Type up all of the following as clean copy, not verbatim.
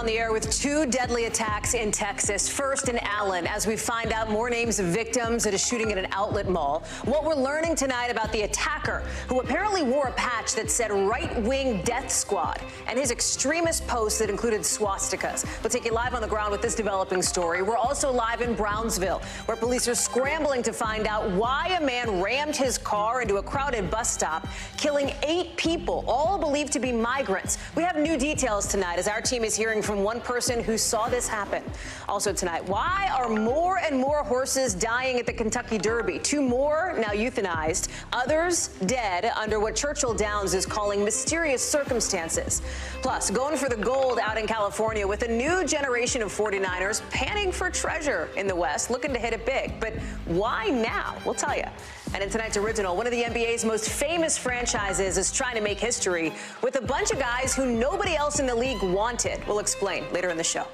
the air with two deadly attacks in Texas. First in Allen, as we find out more names of victims at a shooting at an outlet mall. What we're learning tonight about the attacker, who apparently wore a patch that said right-wing death squad, and his extremist posts that included swastikas. We'll take you live on the ground with this developing story. We're also live in Brownsville, where police are scrambling to find out why a man rammed his car into a crowded bus stop, killing 8 people, all believed to be migrants. We have new details tonight as our team is hearing from one person who saw this happen. Also tonight, why are more and more horses dying at the Kentucky Derby? 2 more now euthanized, others dead under what Churchill Downs is calling mysterious circumstances. Plus, going for the gold out in California with a new generation of 49ers panning for treasure in the West, looking to hit it big. But why now? We'll tell you. And in tonight's original, one of the NBA's most famous franchises is trying to make history with a bunch of guys who nobody else in the league wanted. We'll explain later in the show.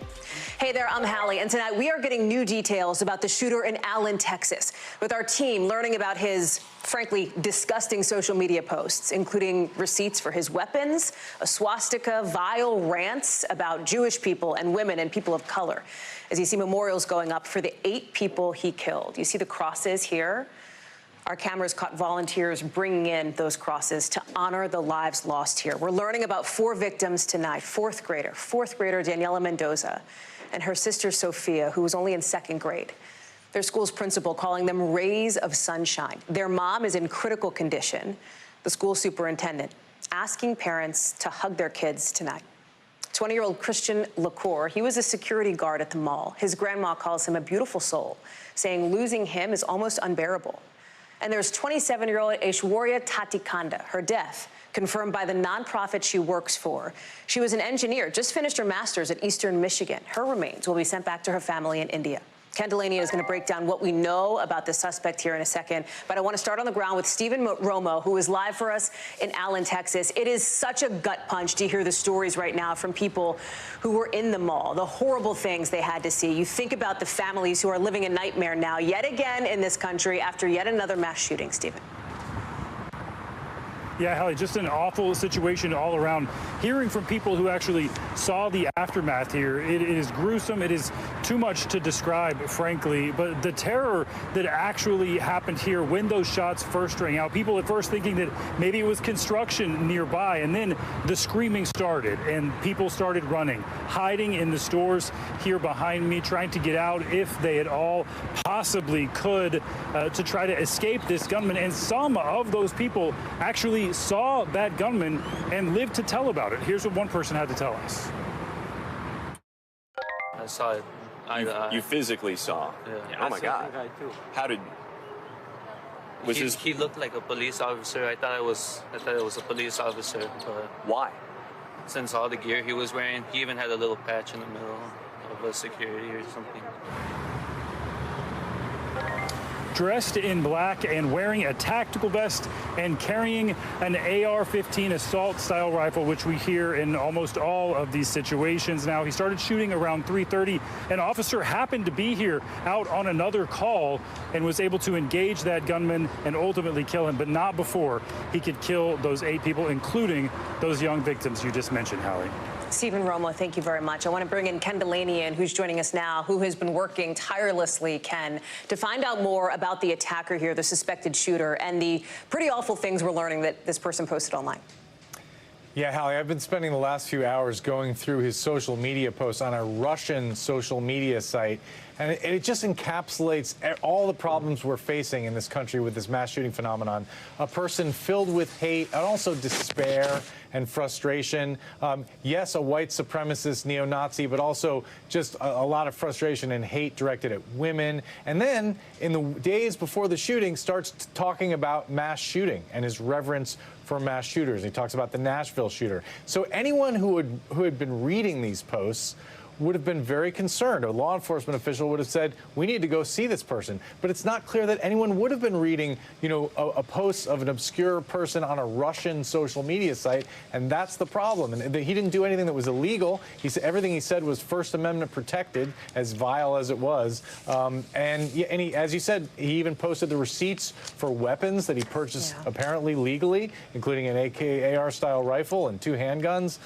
Hey there, I'm Hallie, and tonight we are getting new details about the shooter in Allen, Texas, with our team learning about his, frankly, disgusting social media posts, including receipts for his weapons, a swastika, vile rants about Jewish people and women and people of color, as you see memorials going up for the 8 people he killed. You see the crosses here? Our cameras caught volunteers bringing in those crosses to honor the lives lost here. We're learning about 4 victims tonight. Fourth grader Daniela Mendoza and her sister Sophia, who was only in 2nd grade. Their school's principal calling them rays of sunshine. Their mom is in critical condition. The school superintendent asking parents to hug their kids tonight. 20-year-old Christian LaCour, he was a security guard at the mall. His grandma calls him a beautiful soul, saying losing him is almost unbearable. And there's 27-year-old Aishwarya Tatikanda, her death confirmed by the nonprofit she works for. She was an engineer, just finished her master's at Eastern Michigan. Her remains will be sent back to her family in India. Ken Delaney is going to break down what we know about the suspect here in a second. But I want to start on the ground with Stephen Romo, who is live for us in Allen, Texas. It is such a gut punch to hear the stories right now from people who were in the mall, the horrible things they had to see. You think about the families who are living a nightmare now, yet again in this country, after yet another mass shooting, Stephen. Yeah, Hallie, just an awful situation all around. Hearing from people who actually saw the aftermath here, it is gruesome. It is too much to describe, frankly. But the terror that actually happened here when those shots first rang out, people at first thinking that maybe it was construction nearby, and then the screaming started and people started running, hiding in the stores here behind me, trying to get out if they at all possibly could to try to escape this gunman. And some of those people actually saw that gunman and lived to tell about it. Here's what one person had to tell us. I saw it. You physically saw? Yeah. Oh my God. How did? He looked like a police officer. I thought it was a police officer. But why? Since all the gear he was wearing, he even had a little patch in the middle of a security or something. Dressed in black and wearing a tactical vest and carrying an AR-15 assault-style rifle, which we hear in almost all of these situations. Now, he started shooting around 3:30. An officer happened to be here out on another call and was able to engage that gunman and ultimately kill him, but not before he could kill those 8 people, including those young victims you just mentioned, Hallie. Stephen Romo, thank you very much. I want to bring in Ken Delaney, who's joining us now, who has been working tirelessly, Ken, to find out more about the attacker here, the suspected shooter, and the pretty awful things we're learning that this person posted online. Yeah, Hallie, I've been spending the last few hours going through his social media posts on a Russian social media site, and it just encapsulates all the problems we're facing in this country with this mass shooting phenomenon. A person filled with hate and also despair and frustration. Yes, a white supremacist neo-Nazi, but also just a lot of frustration and hate directed at women. And then, in the days before the shooting, starts talking about mass shooting and his reverence for mass shooters. He talks about the Nashville shooter. So anyone who had been reading these posts would have been very concerned. A law enforcement official would have said, we need to go see this person. But it's not clear that anyone would have been reading, a post of an obscure person on a Russian social media site, and that's the problem. And he didn't do anything that was illegal. Everything he said was First Amendment protected, as vile as it was. And he, as you said, he even posted the receipts for weapons that he purchased apparently legally, including an AR-style rifle and 2 handguns.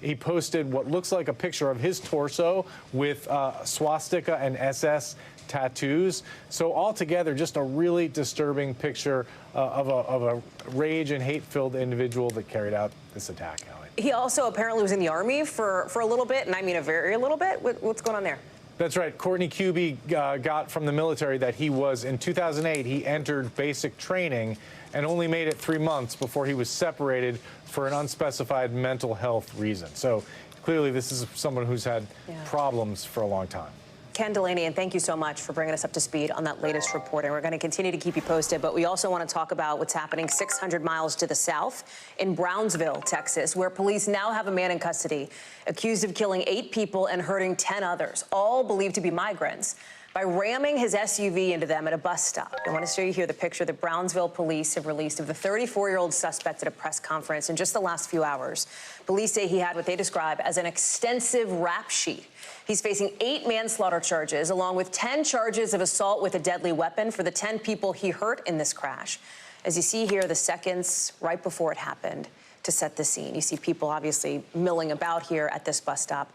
He posted what looks like a picture of his torso with swastika and SS tattoos. So altogether, just a really disturbing picture of a rage and hate-filled individual that carried out this attack, Hallie. He also apparently was in the Army for a little bit, and I mean a very little bit. What's going on there? That's right. Courtney Kyiv got from the military that he was, in 2008, he entered basic training and only made it 3 months before he was separated for an unspecified mental health reason. So clearly this is someone who's had problems for a long time. Ken Delaney, and thank you so much for bringing us up to speed on that latest reporting. We're going to continue to keep you posted, but we also want to talk about what's happening 600 miles to the south in Brownsville, Texas, where police now have a man in custody accused of killing 8 people and hurting 10 others, all believed to be migrants, by ramming his SUV into them at a bus stop. I want to show you here the picture that Brownsville police have released of the 34-year-old suspect at a press conference in just the last few hours. Police say he had what they describe as an extensive rap sheet. He's facing 8 manslaughter charges, along with 10 charges of assault with a deadly weapon for the 10 people he hurt in this crash. As you see here, the seconds right before it happened to set the scene. You see people obviously milling about here at this bus stop.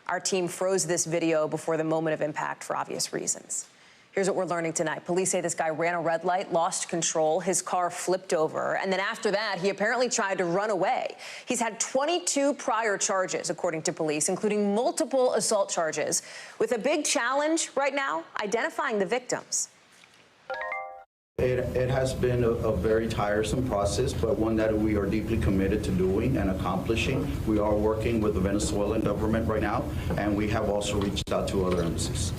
Our team froze this video before the moment of impact for obvious reasons. Here's what we're learning tonight. Police say this guy ran a red light, lost control, his car flipped over, and then after that, he apparently tried to run away. He's had 22 prior charges, according to police, including multiple assault charges, with a big challenge right now, identifying the victims. It has been a very tiresome process, but one that we are deeply committed to doing and accomplishing. We are working with the Venezuelan government right now, and we have also reached out to other embassies.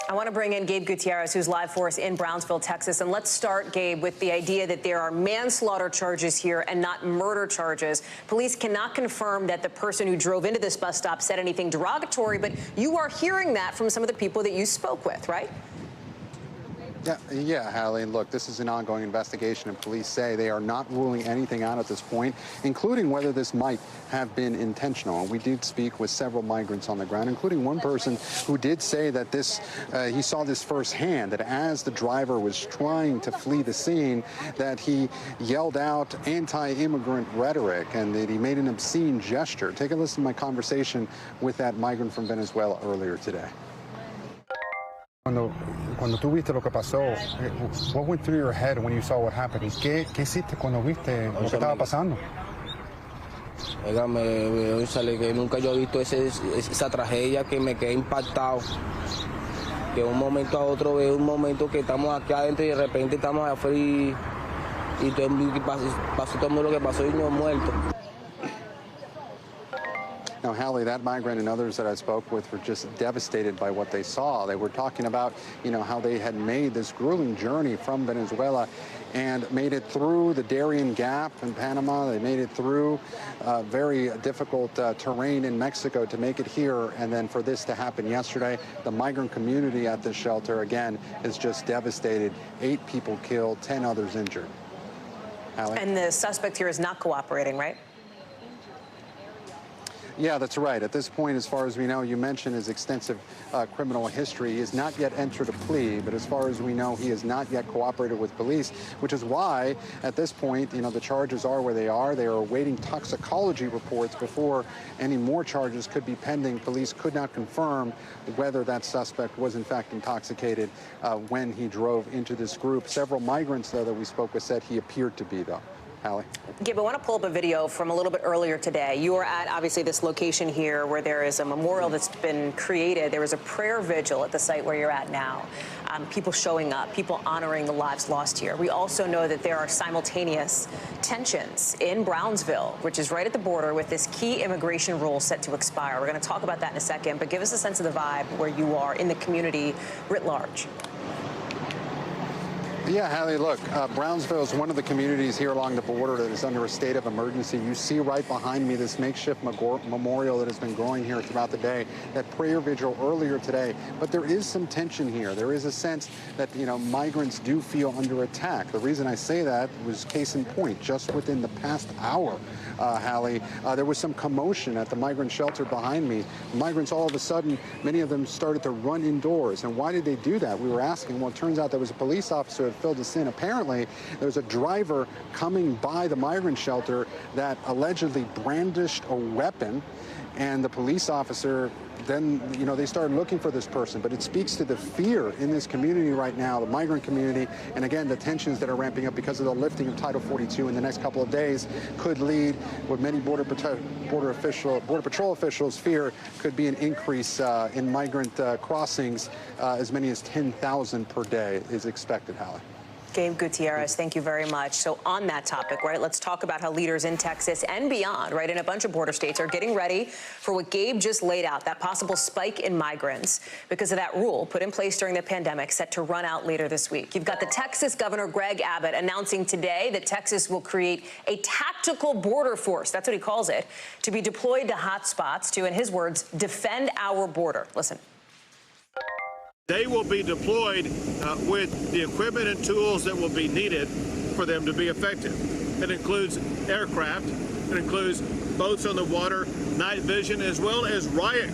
I want to bring in Gabe Gutierrez, who's live for us in Brownsville, Texas. And let's start, Gabe, with the idea that there are manslaughter charges here and not murder charges. Police cannot confirm that the person who drove into this bus stop said anything derogatory, but you are hearing that from some of the people that you spoke with, right? Yeah, Hallie. Look, this is an ongoing investigation, and police say they are not ruling anything out at this point, including whether this might have been intentional. And we did speak with several migrants on the ground, including one person who did say that he saw this firsthand, that as the driver was trying to flee the scene, that he yelled out anti-immigrant rhetoric and that he made an obscene gesture. Take a listen to my conversation with that migrant from Venezuela earlier today. Cuando tú viste lo que pasó, what went through your head when you saw what happened? ¿Qué hiciste cuando viste lo que estaba pasando? Oiga, me sale que nunca yo he visto esa tragedia, que me quedé impactado. Que de un momento a otro veo un momento que estamos aquí adentro y de repente estamos afuera y pasó todo lo que pasó y no muerto. Now, Hallie, that migrant and others that I spoke with were just devastated by what they saw. They were talking about, how they had made this grueling journey from Venezuela and made it through the Darien Gap in Panama. They made it through very difficult terrain in Mexico to make it here, and then for this to happen yesterday. The migrant community at this shelter, again, is just devastated. 8 people killed, 10 others injured. Hallie? And the suspect here is not cooperating, right? Yeah, that's right. At this point, as far as we know, you mentioned his extensive criminal history. He has not yet entered a plea, but as far as we know, he has not yet cooperated with police, which is why, at this point, the charges are where they are. They are awaiting toxicology reports before any more charges could be pending. Police could not confirm whether that suspect was, in fact, intoxicated when he drove into this group. Several migrants, though, that we spoke with said he appeared to be, though. Hallie? Gabe, I want to pull up a video from a little bit earlier today. You are at, obviously, this location here where there is a memorial that's been created. There was a prayer vigil at the site where you're at now. People showing up, people honoring the lives lost here. We also know that there are simultaneous tensions in Brownsville, which is right at the border with this key immigration rule set to expire. We're going to talk about that in a second, but give us a sense of the vibe where you are in the community writ large. Yeah, Hallie, look, Brownsville is one of the communities here along the border that is under a state of emergency. You see right behind me this makeshift memorial that has been growing here throughout the day, that prayer vigil earlier today. But there is some tension here. There is a sense that, migrants do feel under attack. The reason I say that was case in point. Just within the past hour, Hallie, there was some commotion at the migrant shelter behind me. Migrants, all of a sudden, many of them started to run indoors. And why did they do that? We were asking. Well, it turns out there was a police officer that filled us in. Apparently, there was a driver coming by the migrant shelter that allegedly brandished a weapon, and the police officer then, they started looking for this person. But it speaks to the fear in this community right now, the migrant community, and again, the tensions that are ramping up because of the lifting of Title 42 in the next couple of days could lead, what many Border Patrol officials fear could be an increase in migrant crossings. As many as 10,000 per day is expected, Hallie. Gabe Gutierrez, thank you very much. So on that topic, right, let's talk about how leaders in Texas and beyond, right, in a bunch of border states are getting ready for what Gabe just laid out, that possible spike in migrants because of that rule put in place during the pandemic set to run out later this week. You've got the Texas Governor Greg Abbott announcing today that Texas will create a tactical border force, that's what he calls it, to be deployed to hot spots to, in his words, defend our border. Listen. They will be deployed with the equipment and tools that will be needed for them to be effective. It includes aircraft, it includes boats on the water, night vision, as well as riot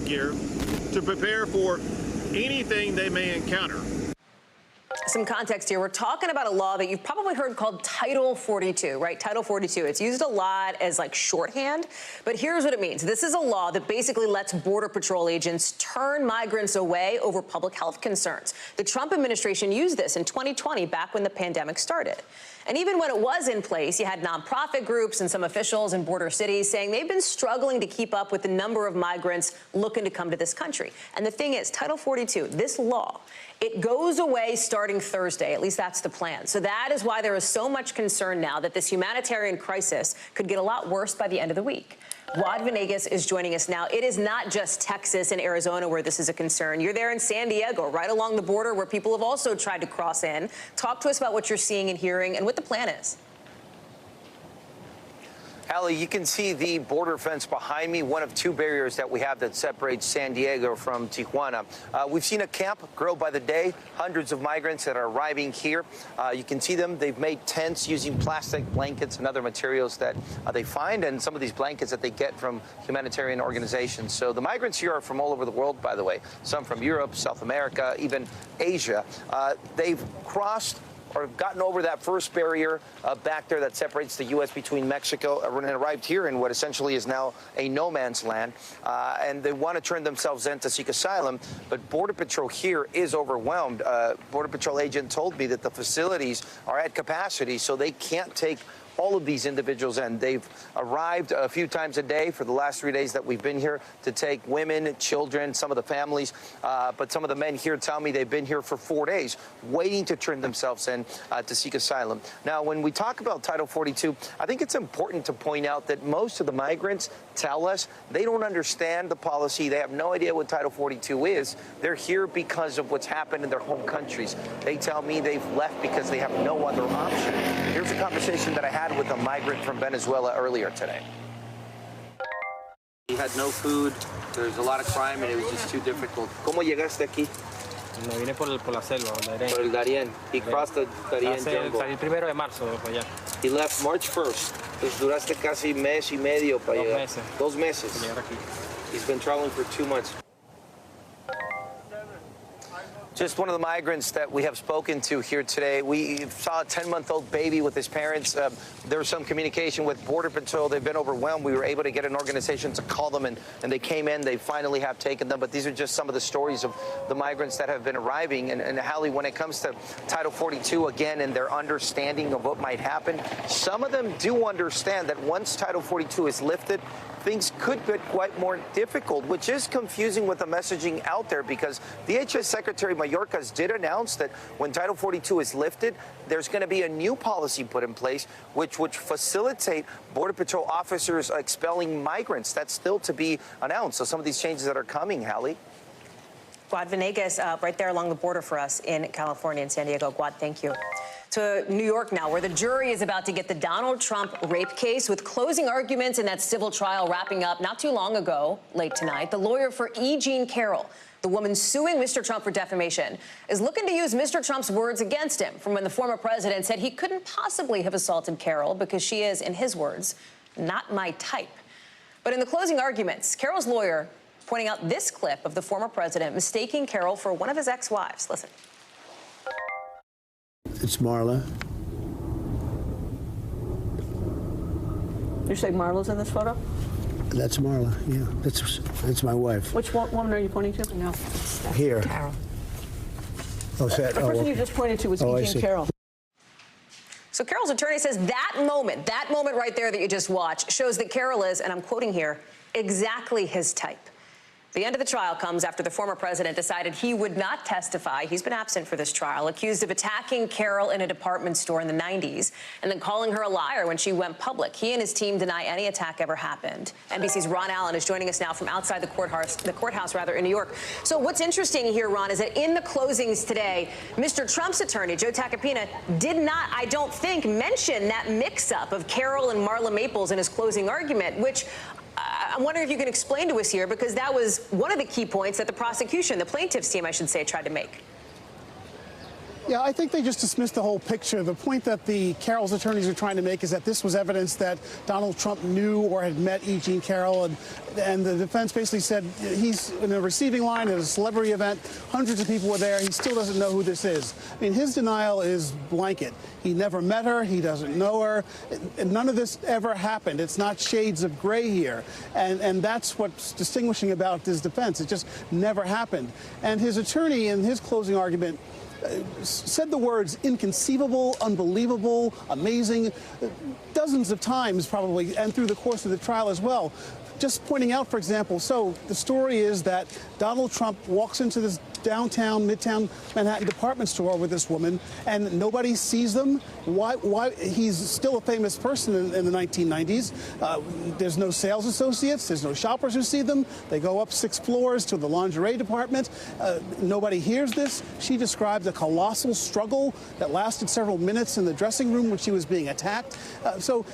gear to prepare for anything they may encounter. Some context here. We're talking about a law that you've probably heard called Title 42, right? Title 42. It's used a lot as like shorthand, but here's what it means. This is a law that basically lets Border Patrol agents turn migrants away over public health concerns. The Trump administration used this in 2020, back when the pandemic started. And even when it was in place, you had nonprofit groups and some officials in border cities saying they've been struggling to keep up with the number of migrants looking to come to this country. And the thing is, Title 42, this law, it goes away starting Thursday. At least that's the plan. So that is why there is so much concern now that this humanitarian crisis could get a lot worse by the end of the week. Wad Venegas is joining us now. It is not just Texas and Arizona where this is a concern. You're there in San Diego, right along the border where people have also tried to cross in. Talk to us about what you're seeing and hearing and what the plan is. Hallie, you can see the border fence behind me, one of two barriers that we have that separates San Diego from Tijuana. We've seen a camp grow by the day, hundreds of migrants that are arriving here. You can see them. They've made tents using plastic blankets and other materials that they find, and some of these blankets that they get from humanitarian organizations. So the migrants here are from all over the world, by the way, some from Europe, South America, even Asia. They've crossed or gotten over that first barrier back there that separates the U.S. between Mexico and arrived here in what essentially is now a no man's land. And they want to turn themselves in to seek asylum. But Border Patrol here is overwhelmed. Border Patrol agent told me that the facilities are at capacity, so they can't take all of these individuals in. They've arrived a few times a day for the last 3 days that we've been here to take women, children, some of the families. But some of the men here tell me they've been here for 4 days waiting to turn themselves in to seek asylum. Now, when we talk about Title 42, I think it's important to point out that most of the migrants tell us they don't understand the policy. They have no idea what Title 42 is. They're here because of what's happened in their home countries. They tell me they've left because they have no other option. Here's a conversation that I had with a migrant from Venezuela earlier today. He had no food, there's a lot of crime, and it was just too difficult. ¿Cómo llegaste aquí? Me vine por la selva, el Darién. Por el Darién. He crossed the Darién jungle. Salí el 1 de marzo para allá. He left March 1st. Entonces duraste casi mes y medio para llegar. 2 meses. He's been traveling for 2 months. Just one of the migrants that we have spoken to here today. We saw a 10-month-old baby with his parents. There was some communication with Border Patrol. They've been overwhelmed. We were able to get an organization to call them, and they came in. They finally have taken them. But these are just some of the stories of the migrants that have been arriving. And Hallie, when it comes to Title 42, again, and their understanding of what might happen, some of them do understand that once Title 42 is lifted, things could get quite more difficult, which is confusing with the messaging out there, because DHS Secretary Mayorkas did announce that when Title 42 is lifted, there's going to be a new policy put in place which would facilitate Border Patrol officers expelling migrants. That's still to be announced. So some of these changes that are coming, Hallie. Guad Venegas, right there along the border for us in California, in San Diego. Guad, thank you. To New York now, where the jury is about to get the Donald Trump rape case with closing arguments in that civil trial wrapping up not too long ago, late tonight. The lawyer for E. Jean Carroll, the woman suing Mr. Trump for defamation, is looking to use Mr. Trump's words against him from when the former president said he couldn't possibly have assaulted Carroll because she is, in his words, not my type. But in the closing arguments, Carroll's lawyer pointing out this clip of the former president mistaking Carroll for one of his ex-wives. Listen. It's Marla. You say Marla's in this photo? That's Marla, yeah. That's my wife. Which woman are you pointing to? No, that's Here. Carroll. Oh, the person you just pointed to was E. Jean Carroll. So Carroll's attorney says that moment right there that you just watched, shows that Carroll is, and I'm quoting here, exactly his type. The end of the trial comes after the former president decided he would not testify. He's been absent for this trial, accused of attacking Carroll in a department store in the 90s and then calling her a liar when she went public. He and his team deny any attack ever happened. NBC's Ron Allen is joining us now from outside the courthouse in New York. So what's interesting here, Ron, is that in the closings today, Mr. Trump's attorney, Joe Tacopina, did not, I don't think, mention that mix-up of Carroll and Marla Maples in his closing argument, which I'm wondering if you can explain to us here, because that was one of the key points that the prosecution, the plaintiff's team, I should say, tried to make. Yeah, I think they just dismissed the whole picture. The point that the Carroll's attorneys are trying to make is that this was evidence that Donald Trump knew or had met E. Jean Carroll, and the defense basically said he's in a receiving line at a celebrity event. Hundreds of people were there. He still doesn't know who this is. I mean, his denial is blanket. He never met her. He doesn't know her. And none of this ever happened. It's not shades of gray here. And that's what's distinguishing about this defense. It just never happened. And his attorney, in his closing argument, said the words inconceivable, unbelievable, amazing, dozens of times probably, and through the course of the trial as well. Just pointing out, for example, so the story is that Donald Trump walks into this downtown, midtown Manhattan department store with this woman, and nobody sees them. Why? He's still a famous person in the 1990s. There's no sales associates. There's no shoppers who see them. They go up 6 floors to the lingerie department. Nobody hears this. She described a colossal struggle that lasted several minutes in the dressing room when she was being attacked. So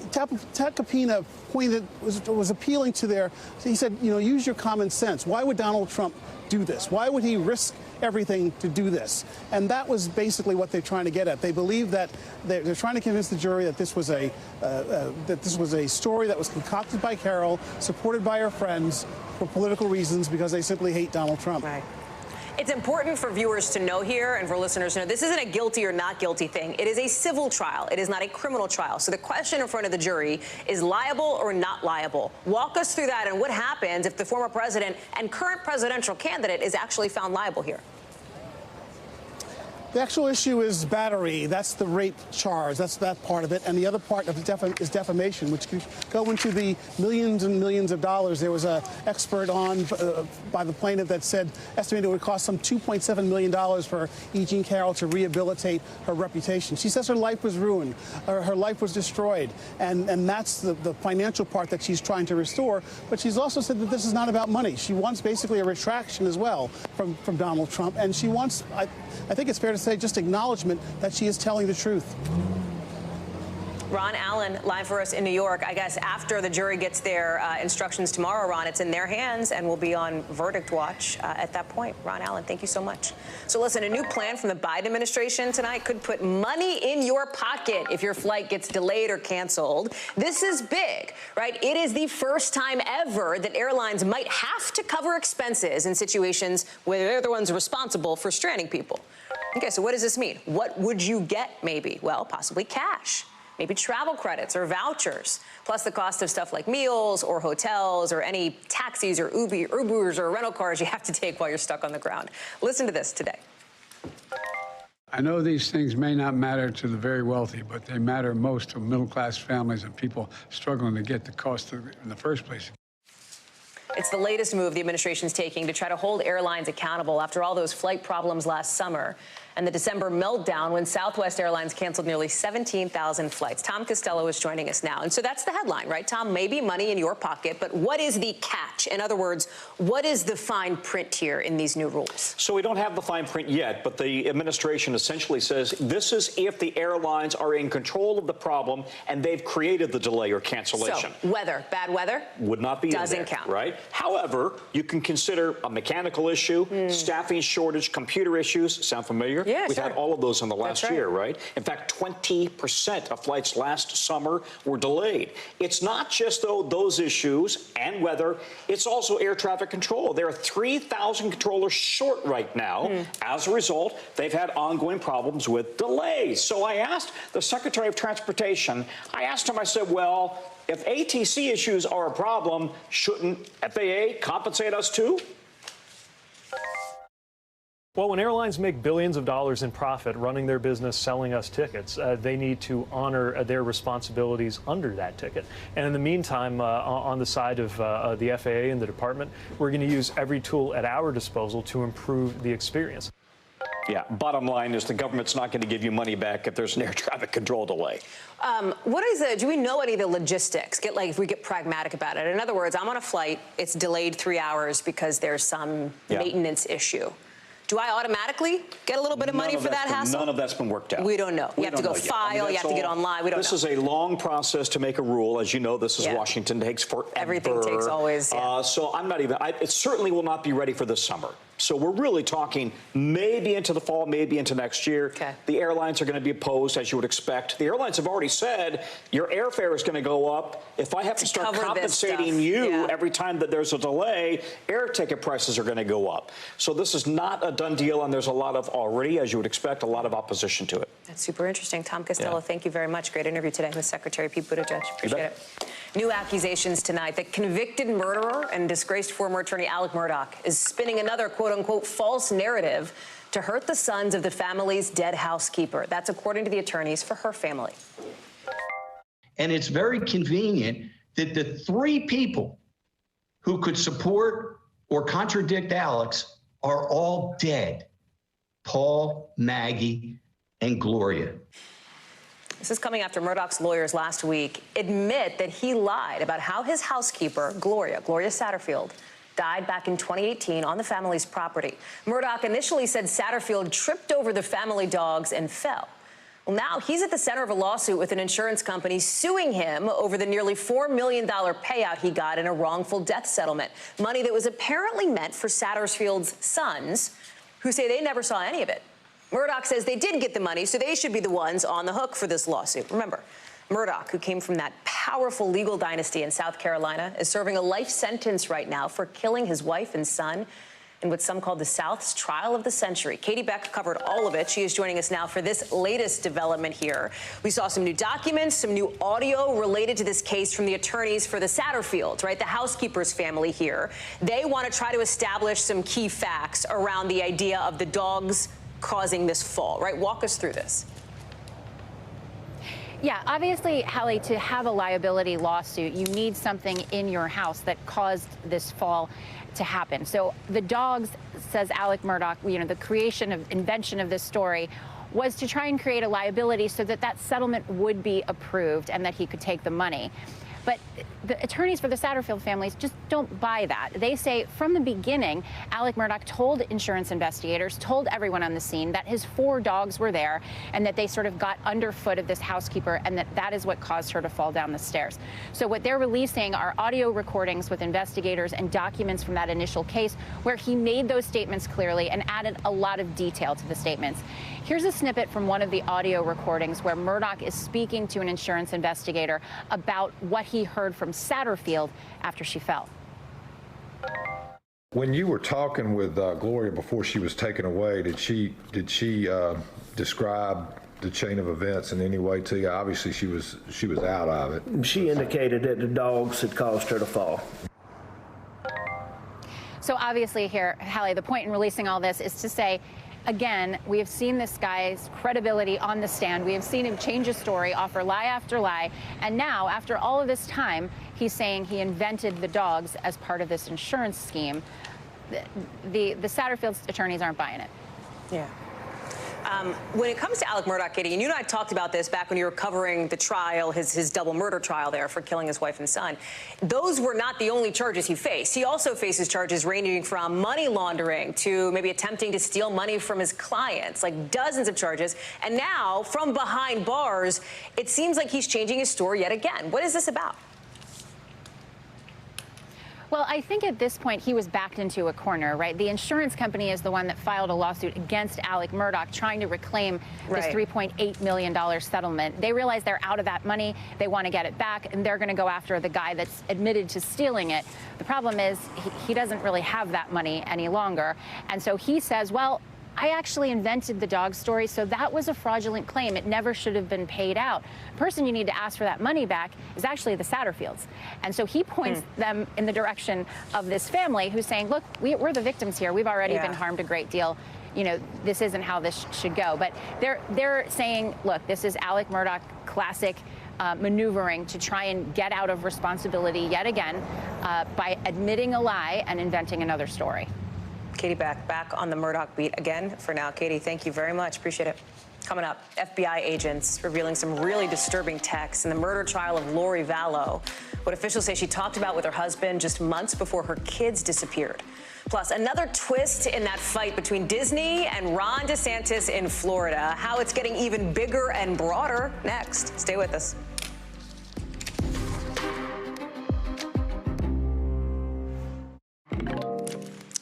Tacopina was appealing to their, he said, you know, use your common sense. Why would Donald Trump do this? Why would he risk everything to do this? And that was basically what they're trying to get at. They believe that they're trying to convince the jury that this was a story that was concocted by Carroll, supported by her friends for political reasons, because they simply hate Donald Trump. Right. It's important for viewers to know here and for listeners to know this isn't a guilty or not guilty thing. It is a civil trial. It is not a criminal trial. So the question in front of the jury is liable or not liable. Walk us through that and what happens if the former president and current presidential candidate is actually found liable here. The actual issue is battery. That's the rape charge. That's that part of it. And the other part of it is defamation, which could go into the millions and millions of dollars. There was an expert on by the plaintiff that said, estimated it would cost some $2.7 million for E. Jean Carroll to rehabilitate her reputation. She says her life was ruined. Her life was destroyed. And that's the financial part that she's trying to restore. But she's also said that this is not about money. She wants basically a retraction as well from Donald Trump. And she wants, I think it's fair to say, just acknowledgement that she is telling the truth. Ron Allen, live for us in New York. I guess after the jury gets their instructions tomorrow, Ron, it's in their hands and will be on verdict watch at that point. Ron Allen, thank you so much. So listen, a new plan from the Biden administration tonight could put money in your pocket if your flight gets delayed or canceled. This is big, right? It is the first time ever that airlines might have to cover expenses in situations where they're the ones responsible for stranding people. Okay, so what does this mean? What would you get, maybe? Well, possibly cash. Maybe travel credits or vouchers, plus the cost of stuff like meals or hotels or any taxis or Ubers or rental cars you have to take while you're stuck on the ground. Listen to this today. I know these things may not matter to the very wealthy, but they matter most to middle-class families and people struggling to get the cost of it in the first place. It's the latest move the administration's taking to try to hold airlines accountable after all those flight problems last summer. and the December meltdown when Southwest Airlines canceled nearly 17,000 flights. Tom Costello is joining us now. And so that's the headline, right, Tom? Maybe money in your pocket, but what is the catch? In other words, what is the fine print here in these new rules? So we don't have the fine print yet, but the administration essentially says this is if the airlines are in control of the problem and they've created the delay or cancellation. So weather, bad weather? Would not be Doesn't in there, count. right? However, you can consider a mechanical issue, staffing shortage, computer issues. Sound familiar? Yeah, We've sure. had all of those in the last That's right. year, right? In fact, 20% of flights last summer were delayed. It's not just, though, those issues and weather. It's also air traffic control. There are 3,000 controllers short right now. As a result, they've had ongoing problems with delays. So I asked the Secretary of Transportation, I said, well, if ATC issues are a problem, shouldn't FAA compensate us too? Well, when airlines make billions of dollars in profit running their business, selling us tickets, they need to honor their responsibilities under that ticket. And in the meantime, on the side of the FAA and the department, we're going to use every tool at our disposal to improve the experience. Yeah, bottom line is the government's not going to give you money back if there's an air traffic control delay. Do we know any of the logistics? If we get pragmatic about it. In other words, I'm on a flight, it's delayed 3 hours because there's some maintenance issue. Do I automatically get a little bit of money for that hassle? None of that's been worked out. We don't know. You have to go file, you have to get online. We don't know. This is a long process to make a rule. As you know, this is Washington. It takes forever. Everything takes always. So I'm not even, it certainly will not be ready for this summer. So we're really talking maybe into the fall, maybe into next year. Okay. The airlines are going to be opposed, as you would expect. The airlines have already said your airfare is going to go up. If I have to start compensating you every time that there's a delay, air ticket prices are going to go up. So this is not a done deal, and there's a lot of already, as you would expect, a lot of opposition to it. That's super interesting. Tom Costello, thank you very much. Great interview today with Secretary Pete Buttigieg. Appreciate it. New accusations tonight. The convicted murderer and disgraced former attorney Alec Murdaugh is spinning another quote-unquote false narrative to hurt the sons of the family's dead housekeeper. That's according to the attorneys for her family. And it's very convenient that the three people who could support or contradict Alex are all dead: Paul, Maggie, and Gloria. This is coming after Murdaugh's lawyers last week admit that he lied about how his housekeeper, Gloria Satterfield, died back in 2018 on the family's property. Murdaugh initially said Satterfield tripped over the family dogs and fell. Well, now he's at the center of a lawsuit with an insurance company suing him over the nearly $4 million payout he got in a wrongful death settlement, money that was apparently meant for Satterfield's sons, who say they never saw any of it. Murdaugh says they did get the money, so they should be the ones on the hook for this lawsuit. Remember, Murdaugh, who came from that powerful legal dynasty in South Carolina, is serving a life sentence right now for killing his wife and son in what some call the South's trial of the century. Katie Beck covered all of it. She is joining us now for this latest development here. We saw some new documents, some new audio related to this case from the attorneys for the Satterfields, right? The housekeeper's family here. They want to try to establish some key facts around the idea of the dogs causing this fall, right? Walk us through this. Yeah, obviously, Hallie, to have a liability lawsuit, you need something in your house that caused this fall to happen. So the dogs, says Alec Murdaugh, the invention of this story was to try and create a liability so that that settlement would be approved and that he could take the money. But the attorneys for the Satterfield families just don't buy that. They say from the beginning, Alec Murdaugh told insurance investigators, told everyone on the scene that his 4 dogs were there and that they sort of got underfoot of this housekeeper and that is what caused her to fall down the stairs. So what they're releasing are audio recordings with investigators and documents from that initial case where he made those statements clearly and added a lot of detail to the statements. Here's a snippet from one of the audio recordings where Murdaugh is speaking to an insurance investigator about what he heard from Satterfield after she fell. When you were talking with Gloria before she was taken away, did she describe the chain of events in any way to you? Obviously, she was out of it. She indicated that the dogs had caused her to fall. So obviously here, Hallie, the point in releasing all this is to say, again, we have seen this guy's credibility on the stand. We have seen him change his story, offer lie after lie. And now, after all of this time, he's saying he invented the dogs as part of this insurance scheme. The Satterfield's attorneys aren't buying it. Yeah. When it comes to Alec Murdaugh, Katie, and you and I talked about this back when you were covering the trial, his double murder trial there for killing his wife and son. Those were not the only charges he faced. He also faces charges ranging from money laundering to maybe attempting to steal money from his clients, like dozens of charges. And now, from behind bars, it seems like he's changing his story yet again. What is this about? Well, I think at this point he was backed into a corner, right? The insurance company is the one that filed a lawsuit against Alec Murdaugh trying to reclaim this $3.8 million settlement. They realize they're out of that money. They want to get it back, and they're going to go after the guy that's admitted to stealing it. The problem is he doesn't really have that money any longer. And so he says, well, I actually invented the dog story, so that was a fraudulent claim. It never should have been paid out. The person you need to ask for that money back is actually the Satterfields. And so he points them in the direction of this family who's saying, look, we're the victims here. We've already been harmed a great deal. You know, this isn't how this should go. But they're saying, look, this is Alec Murdaugh classic maneuvering to try and get out of responsibility yet again by admitting a lie and inventing another story. Katie back on the Murdaugh beat again for now. Katie, thank you very much. Appreciate it. Coming up, FBI agents revealing some really disturbing texts in the murder trial of Lori Vallow. What officials say she talked about with her husband just months before her kids disappeared. Plus, another twist in that fight between Disney and Ron DeSantis in Florida. How it's getting even bigger and broader next. Stay with us.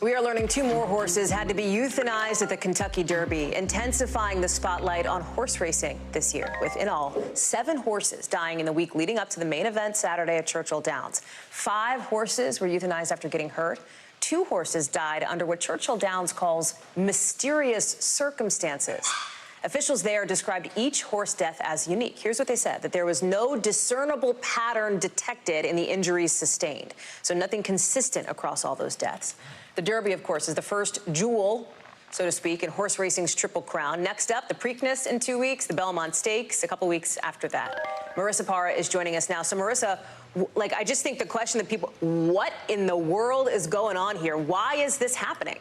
We are learning 2 more horses had to be euthanized at the Kentucky Derby, intensifying the spotlight on horse racing this year, with in all 7 horses dying in the week leading up to the main event Saturday at Churchill Downs. 5 horses were euthanized after getting hurt. 2 horses died under what Churchill Downs calls mysterious circumstances. Officials there described each horse death as unique. Here's what they said, that there was no discernible pattern detected in the injuries sustained, so nothing consistent across all those deaths. The Derby, of course, is the first jewel, so to speak, in horse racing's Triple Crown. Next up, the Preakness in 2 weeks, the Belmont Stakes a couple weeks after that. Marissa Parra is joining us now. So, Marissa, I just think the question that people, what in the world is going on here? Why is this happening?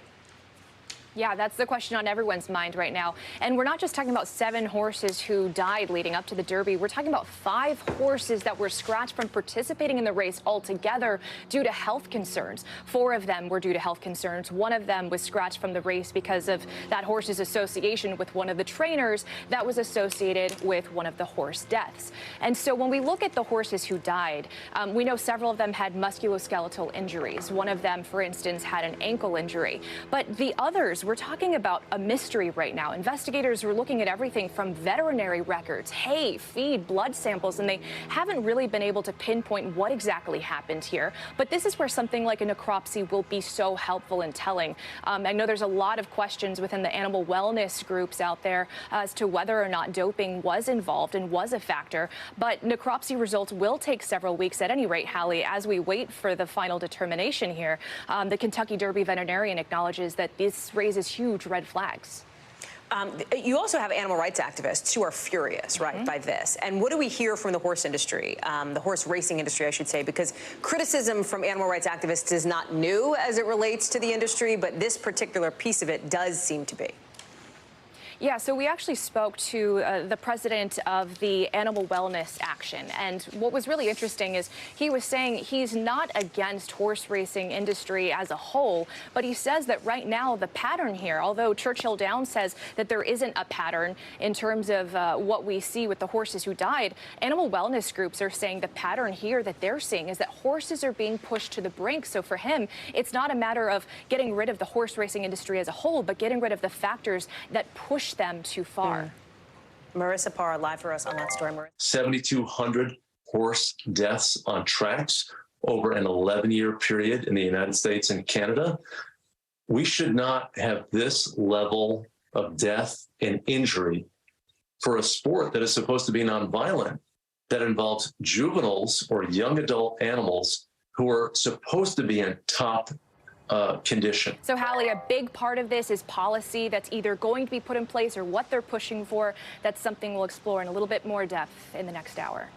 Yeah, that's the question on everyone's mind right now. And we're not just talking about 7 horses who died leading up to the Derby. We're talking about 5 horses that were scratched from participating in the race altogether due to health concerns. 4 of them were due to health concerns. 1 of them was scratched from the race because of that horse's association with one of the trainers that was associated with one of the horse deaths. And so when we look at the horses who died, we know several of them had musculoskeletal injuries. One of them, for instance, had an ankle injury. But the others, we're talking about a mystery right now. Investigators were looking at everything from veterinary records, hay, feed, blood samples, and they haven't really been able to pinpoint what exactly happened here. But this is where something like a necropsy will be so helpful in telling. I know there's a lot of questions within the animal wellness groups out there as to whether or not doping was involved and was a factor. But necropsy results will take several weeks at any rate, Hallie, as we wait for the final determination here. The Kentucky Derby veterinarian acknowledges that this raises huge red flags. You also have animal rights activists who are furious, right, by this. And what do we hear from the horse industry, the horse racing industry, I should say, because criticism from animal rights activists is not new as it relates to the industry, but this particular piece of it does seem to be. Yeah, so we actually spoke to the president of the Animal Wellness Action. And what was really interesting is he was saying he's not against horse racing industry as a whole, but he says that right now the pattern here, although Churchill Downs says that there isn't a pattern in terms of what we see with the horses who died, animal wellness groups are saying the pattern here that they're seeing is that horses are being pushed to the brink. So for him, it's not a matter of getting rid of the horse racing industry as a whole, but getting rid of the factors that push them too far. Marissa Parra, live for us on that story. 7,200 horse deaths on tracks over an 11-year period in the United States and Canada. We should not have this level of death and injury for a sport that is supposed to be nonviolent, that involves juveniles or young adult animals who are supposed to be in top condition. So, Hallie, a big part of this is policy that's either going to be put in place or what they're pushing for. That's something we'll explore in a little bit more depth in the next hour.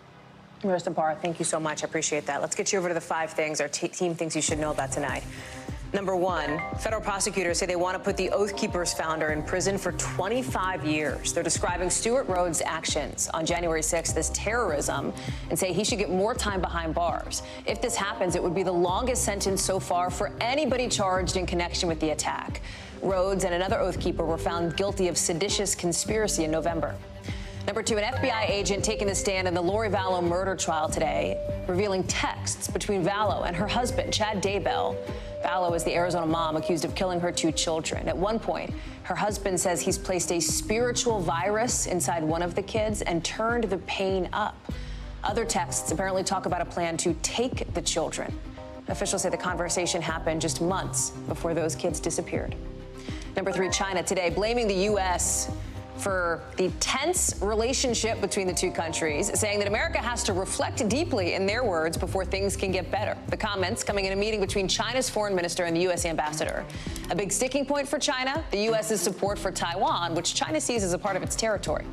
Marissa Parra, thank you so much. I appreciate that. Let's get you over to the 5 things our team thinks you should know about tonight. Number one, federal prosecutors say they want to put the Oath Keepers founder in prison for 25 years. They're describing Stewart Rhodes' actions on January 6th as terrorism and say he should get more time behind bars. If this happens, it would be the longest sentence so far for anybody charged in connection with the attack. Rhodes and another Oath Keeper were found guilty of seditious conspiracy in November. Number two, an FBI agent taking the stand in the Lori Vallow murder trial today, revealing texts between Vallow and her husband, Chad Daybell. Vallow is the Arizona mom accused of killing her 2 children. At one point, her husband says he's placed a spiritual virus inside one of the kids and turned the pain up. Other texts apparently talk about a plan to take the children. Officials say the conversation happened just months before those kids disappeared. Number three, China today blaming the U.S. for the tense relationship between the two countries, saying that America has to reflect deeply, in their words, before things can get better. The comments coming in a meeting between China's foreign minister and the U.S. ambassador. A big sticking point for China, the U.S.'s support for Taiwan, which China sees as a part of its territory.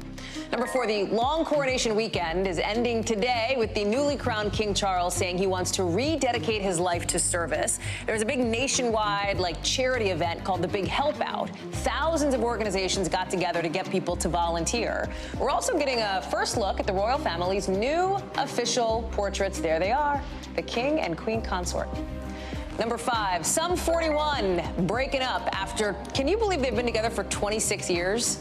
Number four, the long coronation weekend is ending today with the newly crowned King Charles saying he wants to rededicate his life to service. There's a big nationwide, charity event called the Big Help Out. Thousands of organizations got together to get people to volunteer. We're also getting a first look at the royal family's new official portraits. There they are, the King and Queen Consort. Number five, Sum 41 breaking up after, can you believe they've been together for 26 years?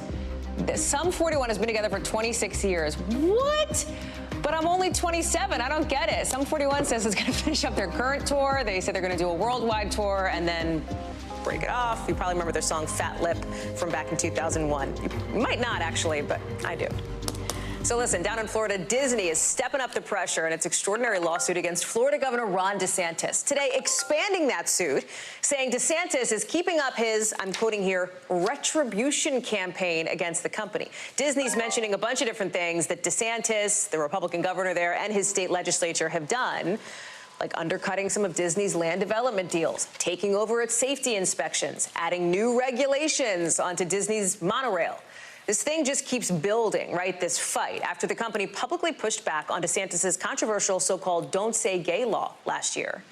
Sum 41 has been together for 26 years. What? But I'm only 27. I don't get it. Sum 41 says it's going to finish up their current tour. They said they're going to do a worldwide tour and then break it off. You probably remember their song Fat Lip from back in 2001. You might not, actually, but I do. So listen, down in Florida, Disney is stepping up the pressure in its extraordinary lawsuit against Florida Governor Ron DeSantis. Today, expanding that suit, saying DeSantis is keeping up his, I'm quoting here, retribution campaign against the company. Disney's mentioning a bunch of different things that DeSantis, the Republican governor there, and his state legislature have done, like undercutting some of Disney's land development deals, taking over its safety inspections, adding new regulations onto Disney's monorail. This thing just keeps building, right, this fight, after the company publicly pushed back on DeSantis' controversial so-called Don't Say Gay law last year.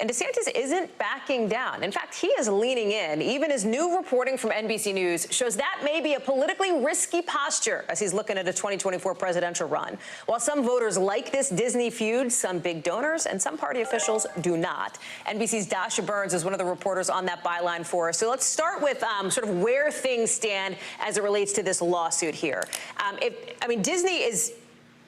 And DeSantis isn't backing down. In fact, he is leaning in, even as new reporting from NBC News shows that may be a politically risky posture as he's looking at a 2024 presidential run. While some voters like this Disney feud, some big donors and some party officials do not. NBC's Dasha Burns is one of the reporters on that byline for us. So let's start with sort of where things stand as it relates to this lawsuit here. Disney is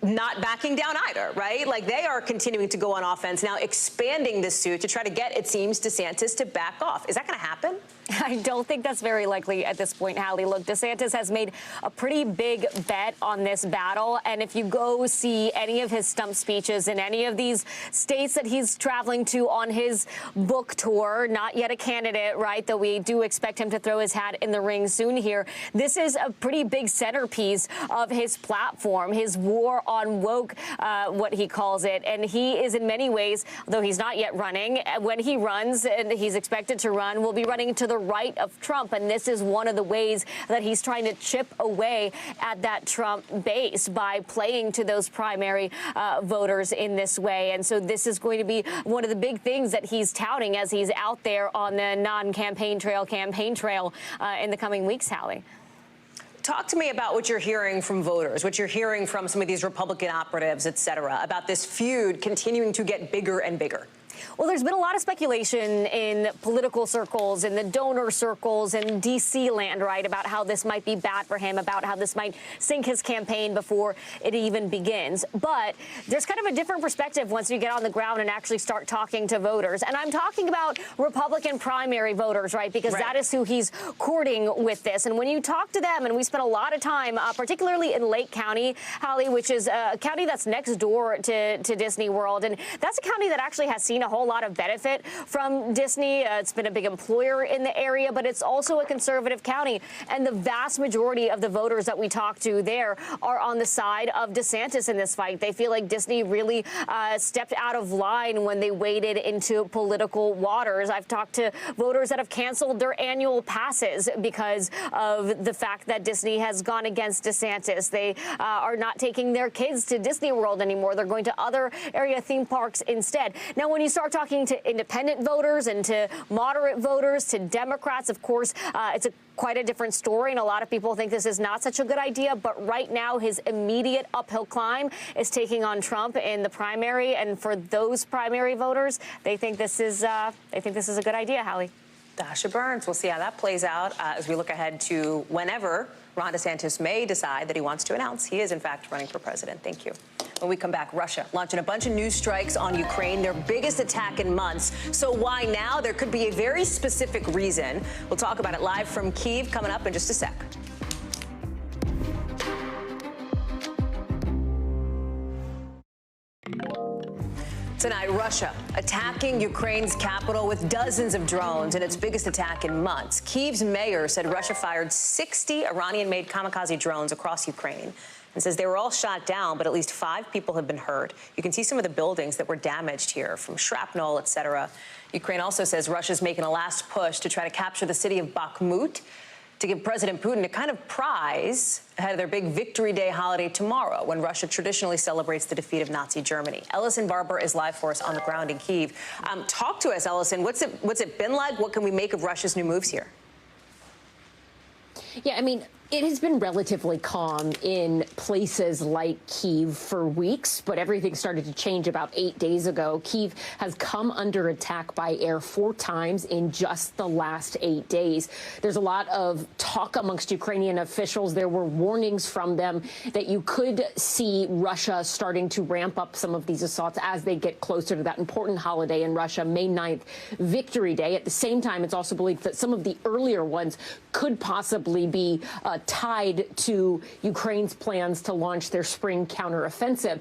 not backing down either, right? They are continuing to go on offense, now expanding this suit to try to get, it seems, DeSantis to back off. Is that going to happen? I don't think that's very likely at this point, Hallie. Look, DeSantis has made a pretty big bet on this battle. And if you go see any of his stump speeches in any of these states that he's traveling to on his book tour, not yet a candidate, right, though we do expect him to throw his hat in the ring soon here, this is a pretty big centerpiece of his platform, his war on woke, what he calls it. And he is in many ways, though he's not yet running, when he runs, and he's expected to run, will be running to the right of Trump. And this is one of the ways that he's trying to chip away at that Trump base by playing to those primary voters in this way. And so this is going to be one of the big things that he's touting as he's out there on the non-campaign trail, in the coming weeks, Hallie. Talk to me about what you're hearing from voters, what you're hearing from some of these Republican operatives, et cetera, about this feud continuing to get bigger and bigger. Well, there's been a lot of speculation in political circles, in the donor circles, in D.C. land, right, about how this might be bad for him, about how this might sink his campaign before it even begins. But there's kind of a different perspective once you get on the ground and actually start talking to voters. And I'm talking about Republican primary voters, right, because that is who he's courting with this. And when you talk to them, and we spent a lot of time, particularly in Lake County, Hallie, which is a county that's next door to Disney World. And that's a county that actually has seen a whole lot of benefit from Disney. It's been a big employer in the area, but it's also a conservative county. And the vast majority of the voters that we talk to there are on the side of DeSantis in this fight. They feel like Disney really stepped out of line when they waded into political waters. I've talked to voters that have canceled their annual passes because of the fact that Disney has gone against DeSantis. They are not taking their kids to Disney World anymore. They're going to other area theme parks instead. Now, when you start start talking to independent voters and to moderate voters, to Democrats, of course, it's quite a different story, and a lot of people think this is not such a good idea. But right now, his immediate uphill climb is taking on Trump in the primary, and for those primary voters, they think this is a good idea. Hallie. Dasha Burns. We'll see how that plays out as we look ahead to whenever Ron DeSantis may decide that he wants to announce he is, in fact, running for president. Thank you. When we come back, Russia launching a bunch of new strikes on Ukraine, their biggest attack in months. So why now? There could be a very specific reason. We'll talk about it live from Kyiv coming up in just a sec. Tonight, Russia attacking Ukraine's capital with dozens of drones in its biggest attack in months. Kyiv's mayor said Russia fired 60 Iranian-made kamikaze drones across Ukraine and says they were all shot down, but at least 5 people have been hurt. You can see some of the buildings that were damaged here, from shrapnel, etc. Ukraine also says Russia's making a last push to try to capture the city of Bakhmut to give President Putin a kind of prize ahead of their big Victory Day holiday tomorrow, when Russia traditionally celebrates the defeat of Nazi Germany. Ellison Barber is live for us on the ground in Kyiv. Talk to us, Ellison. What's it been like? What can we make of Russia's new moves here? Yeah, I mean, it has been relatively calm in places like Kyiv for weeks, but everything started to change about 8 days ago. Kyiv has come under attack by air 4 times in just the last 8 days. There's a lot of talk amongst Ukrainian officials. There were warnings from them that you could see Russia starting to ramp up some of these assaults as they get closer to that important holiday in Russia, May 9th, Victory Day. At the same time, it's also believed that some of the earlier ones could possibly be tied to Ukraine's plans to launch their spring counteroffensive.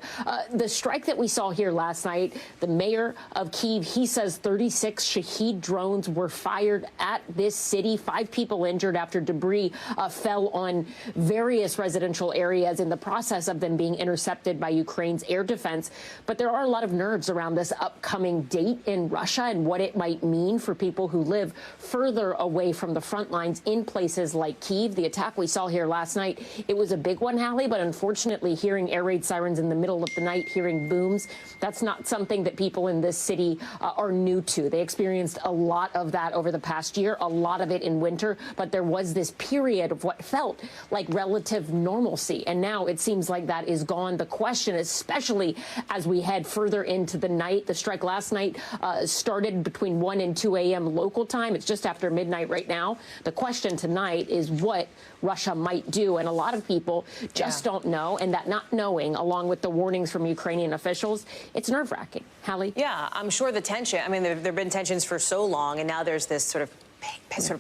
The strike that we saw here last night, the mayor of Kyiv, he says 36 Shahed drones were fired at this city. 5 people injured after debris fell on various residential areas in the process of them being intercepted by Ukraine's air defense. But there are a lot of nerves around this upcoming date in Russia and what it might mean for people who live further away from the front lines in places like Kyiv. The attack we saw here last night, it was a big one, Hallie, but unfortunately hearing air raid sirens in the middle of the night, hearing booms, that's not something that people in this city are new to. They experienced a lot of that over the past year, a lot of it in winter, but there was this period of what felt like relative normalcy, and now it seems like that is gone. The question, especially as we head further into the night, the strike last night started between 1 and 2 a.m. local time. It's just after midnight right now. The question tonight is what Russia might do, and a lot of people just don't know, and that not knowing, along with the warnings from Ukrainian officials, it's nerve-wracking. Hallie? Yeah, I'm sure the tension, I mean, there have been tensions for so long, and now there's this sort of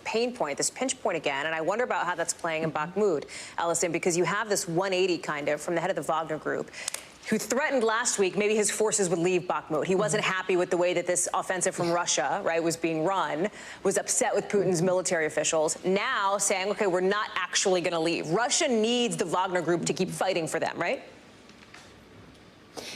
pain point, this pinch point again, and I wonder about how that's playing in Bakhmut, Ellison, because you have this 180 kind of from the head of the Wagner group, who threatened last week maybe his forces would leave Bakhmut. He wasn't happy with the way that this offensive from Russia, right, was being run, was upset with Putin's military officials, now saying, okay, we're not actually going to leave. Russia needs the Wagner group to keep fighting for them, right?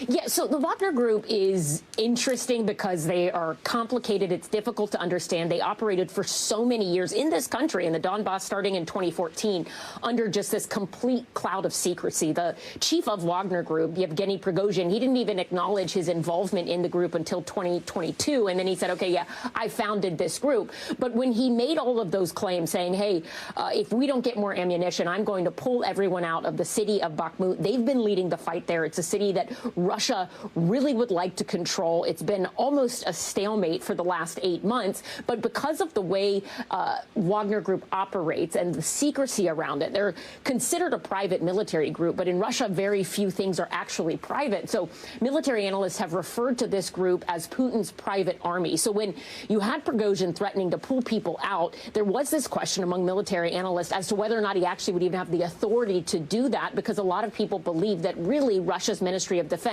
Yeah, so the Wagner Group is interesting because they are complicated. It's difficult to understand. They operated for so many years in this country, in the Donbass, starting in 2014, under just this complete cloud of secrecy. The chief of Wagner Group, Yevgeny Prigozhin, he didn't even acknowledge his involvement in the group until 2022. And then he said, okay, yeah, I founded this group. But when he made all of those claims saying, hey, if we don't get more ammunition, I'm going to pull everyone out of the city of Bakhmut. They've been leading the fight there. It's a city that Russia really would like to control. It's been almost a stalemate for the last 8 months. But because of the way Wagner Group operates and the secrecy around it, they're considered a private military group. But in Russia, very few things are actually private. So military analysts have referred to this group as Putin's private army. So when you had Prigozhin threatening to pull people out, there was this question among military analysts as to whether or not he actually would even have the authority to do that, because a lot of people believe that really Russia's Ministry of Defense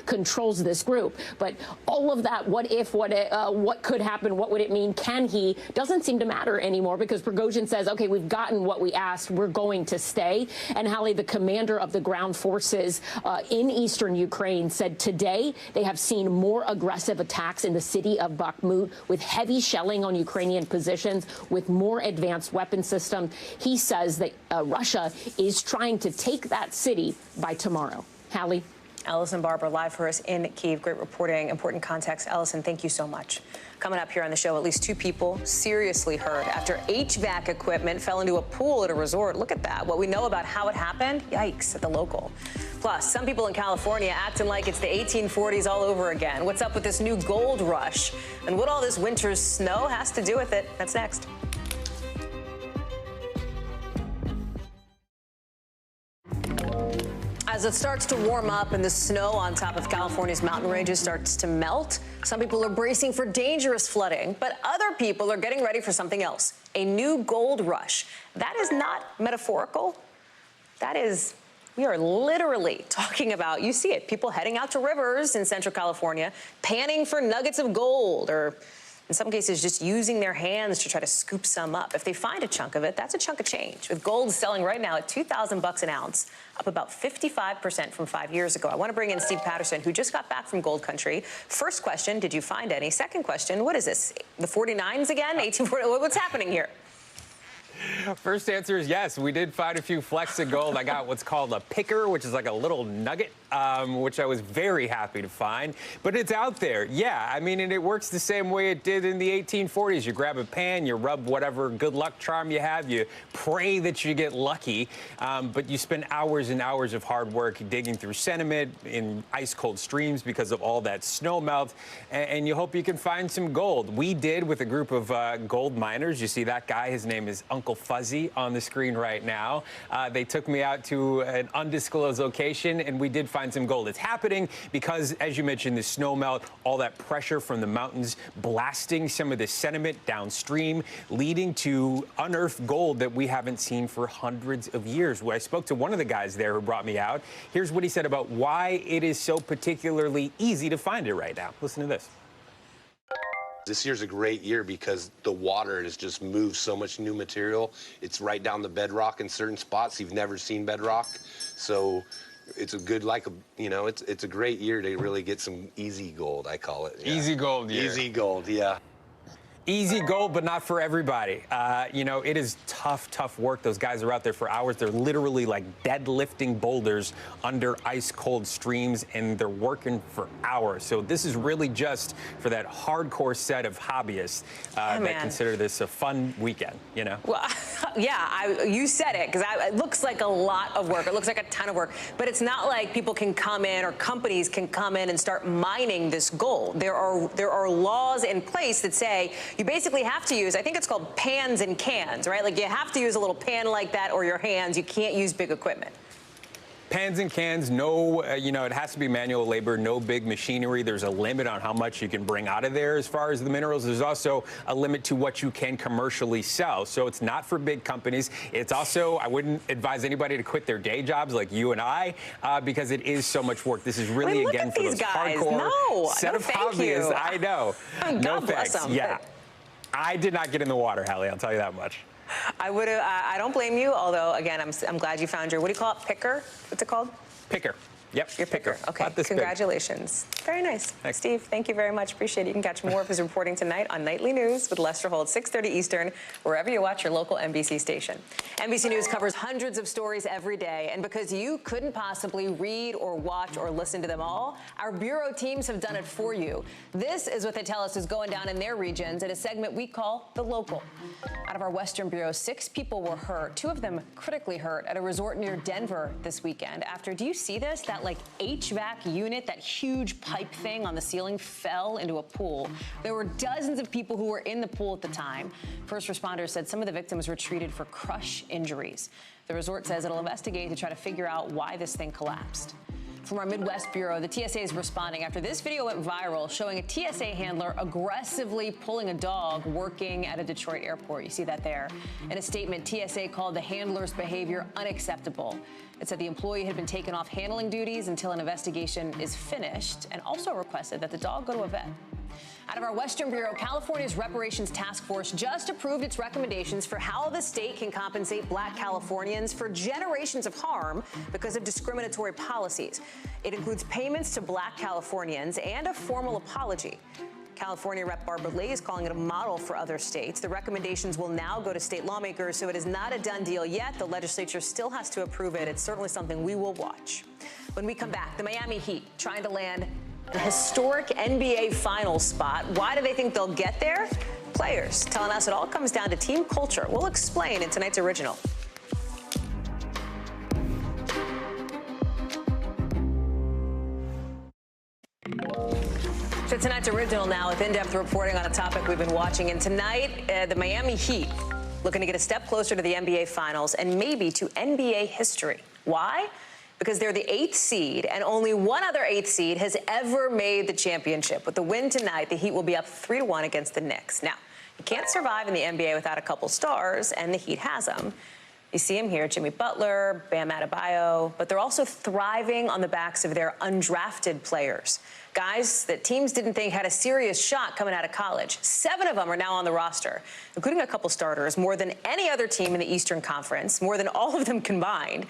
controls this group. But all of that, what if, what could happen, what would it mean, can he, doesn't seem to matter anymore, because Prigozhin says, okay, we've gotten what we asked, we're going to stay. And Hallie, the commander of the ground forces in eastern Ukraine, said today they have seen more aggressive attacks in the city of Bakhmut, with heavy shelling on Ukrainian positions, with more advanced weapon systems. He says that Russia is trying to take that city by tomorrow. Hallie? Allison Barber, live for us in Kyiv. Great reporting, important context. Allison, thank you so much. Coming up here on the show, at least 2 people seriously hurt after HVAC equipment fell into a pool at a resort. Look at that. What we know about how it happened, yikes, at the local. Plus, some people in California acting like it's the 1840s all over again. What's up with this new gold rush? And what all this winter's snow has to do with it? That's next. As it starts to warm up and the snow on top of California's mountain ranges starts to melt, some people are bracing for dangerous flooding, but other people are getting ready for something else, a new gold rush. That is not metaphorical. That is, we are literally talking about, you see it, people heading out to rivers in Central California, panning for nuggets of gold, or in some cases, just using their hands to try to scoop some up. If they find a chunk of it, that's a chunk of change. With gold selling right now at $2,000 an ounce, up about 55% from 5 years ago. I want to bring in Steve Patterson, who just got back from gold country. First question, did you find any? Second question, what is this? The 49s again? 1840? What's happening here? First answer is yes. We did find a few flecks of gold. I got what's called a picker, which is like a little nugget, which I was very happy to find. But it's out there. Yeah, I mean, and it works the same way it did in the 1840s. You grab a pan, you rub whatever good luck charm you have, you pray that you get lucky, but you spend hours and hours of hard work digging through sediment in ice-cold streams because of all that snow melt, and you hope you can find some gold. We did with a group of gold miners. You see that guy, his name is Uncle Fuzzy on the screen right now. They took me out to an undisclosed location, and we did find some gold. It's happening because, as you mentioned, the snow melt, all that pressure from the mountains blasting some of the sediment downstream, leading to unearthed gold that we haven't seen for hundreds of years. When I spoke to one of the guys there who brought me out, here's what he said about why it is so particularly easy to find it right now. Listen to this. This year's a great year because the water has just moved so much new material. It's right down the bedrock in certain spots. You've never seen bedrock. So it's a good, it's a great year to really get some easy gold, I call it. Yeah. Easy gold year. Easy gold, yeah. Easy gold, but not for everybody. It is tough work. Those guys are out there for hours. They're literally like deadlifting boulders under ice-cold streams, and they're working for hours. So this is really just for that hardcore set of hobbyists that consider this a fun weekend, you know? Well, yeah, you said it, because it looks like a lot of work. It looks like a ton of work. But it's not like people can come in or companies can come in and start mining this gold. There are laws in place that say you basically have to use, I think it's called pans and cans, right? Like you have to use a little pan like that or your hands. You can't use big equipment. Pans and cans, no, it has to be manual labor, no big machinery. There's a limit on how much you can bring out of there as far as the minerals. There's also a limit to what you can commercially sell. So it's not for big companies. It's also, I wouldn't advise anybody to quit their day jobs like you and I, because it is so much work. This is really, again, for those hardcore set of hobbyists. I know. No thanks. Yeah. I did not get in the water, Hallie, I'll tell you that much. I would have. I don't blame you. Although, again, I'm glad you found your, what do you call it? Picker? What's it called? Picker. Yep. Your picker. Okay. Congratulations. Very nice. Thanks. Steve, thank you very much. Appreciate it. You can catch more of his reporting tonight on Nightly News with Lester Holt, 6:30 Eastern, wherever you watch your local NBC station. NBC News covers hundreds of stories every day, and because you couldn't possibly read or watch or listen to them all, our bureau teams have done it for you. This is what they tell us is going down in their regions in a segment we call The Local. Out of our Western Bureau, 6 people were hurt, 2 of them critically hurt, at a resort near Denver this weekend after, do you see this? That like HVAC unit, that huge pipe thing on the ceiling, fell into a pool. There were dozens of people who were in the pool at the time. First responders said some of the victims were treated for crush injuries. The resort says it'll investigate to try to figure out why this thing collapsed. From our Midwest Bureau, the TSA is responding after this video went viral showing a TSA handler aggressively pulling a dog working at a Detroit airport. You see that there. In a statement, TSA called the handler's behavior unacceptable. It said the employee had been taken off handling duties until an investigation is finished, and also requested that the dog go to a vet. Out of our Western Bureau, California's Reparations Task Force just approved its recommendations for how the state can compensate Black Californians for generations of harm because of discriminatory policies. It includes payments to Black Californians and a formal apology. California Rep. Barbara Lee is calling it a model for other states. The recommendations will now go to state lawmakers, so it is not a done deal yet. The legislature still has to approve it. It's certainly something we will watch. When we come back, the Miami Heat trying to land the historic NBA Finals spot. Why do they think they'll get there? Players telling us it all comes down to team culture. We'll explain in tonight's original. So tonight's original now with in-depth reporting on a topic we've been watching. And tonight, the Miami Heat looking to get a step closer to the NBA Finals and maybe to NBA history. Why? Because they're the 8th seed, and only one other 8th seed has ever made the championship. With the win tonight, the Heat will be up 3-1 against the Knicks. Now, you can't survive in the NBA without a couple stars, and the Heat has them. You see him here, Jimmy Butler, Bam Adebayo, but they're also thriving on the backs of their undrafted players. Guys that teams didn't think had a serious shot coming out of college. 7 of them are now on the roster, including a couple starters, more than any other team in the Eastern Conference, more than all of them combined.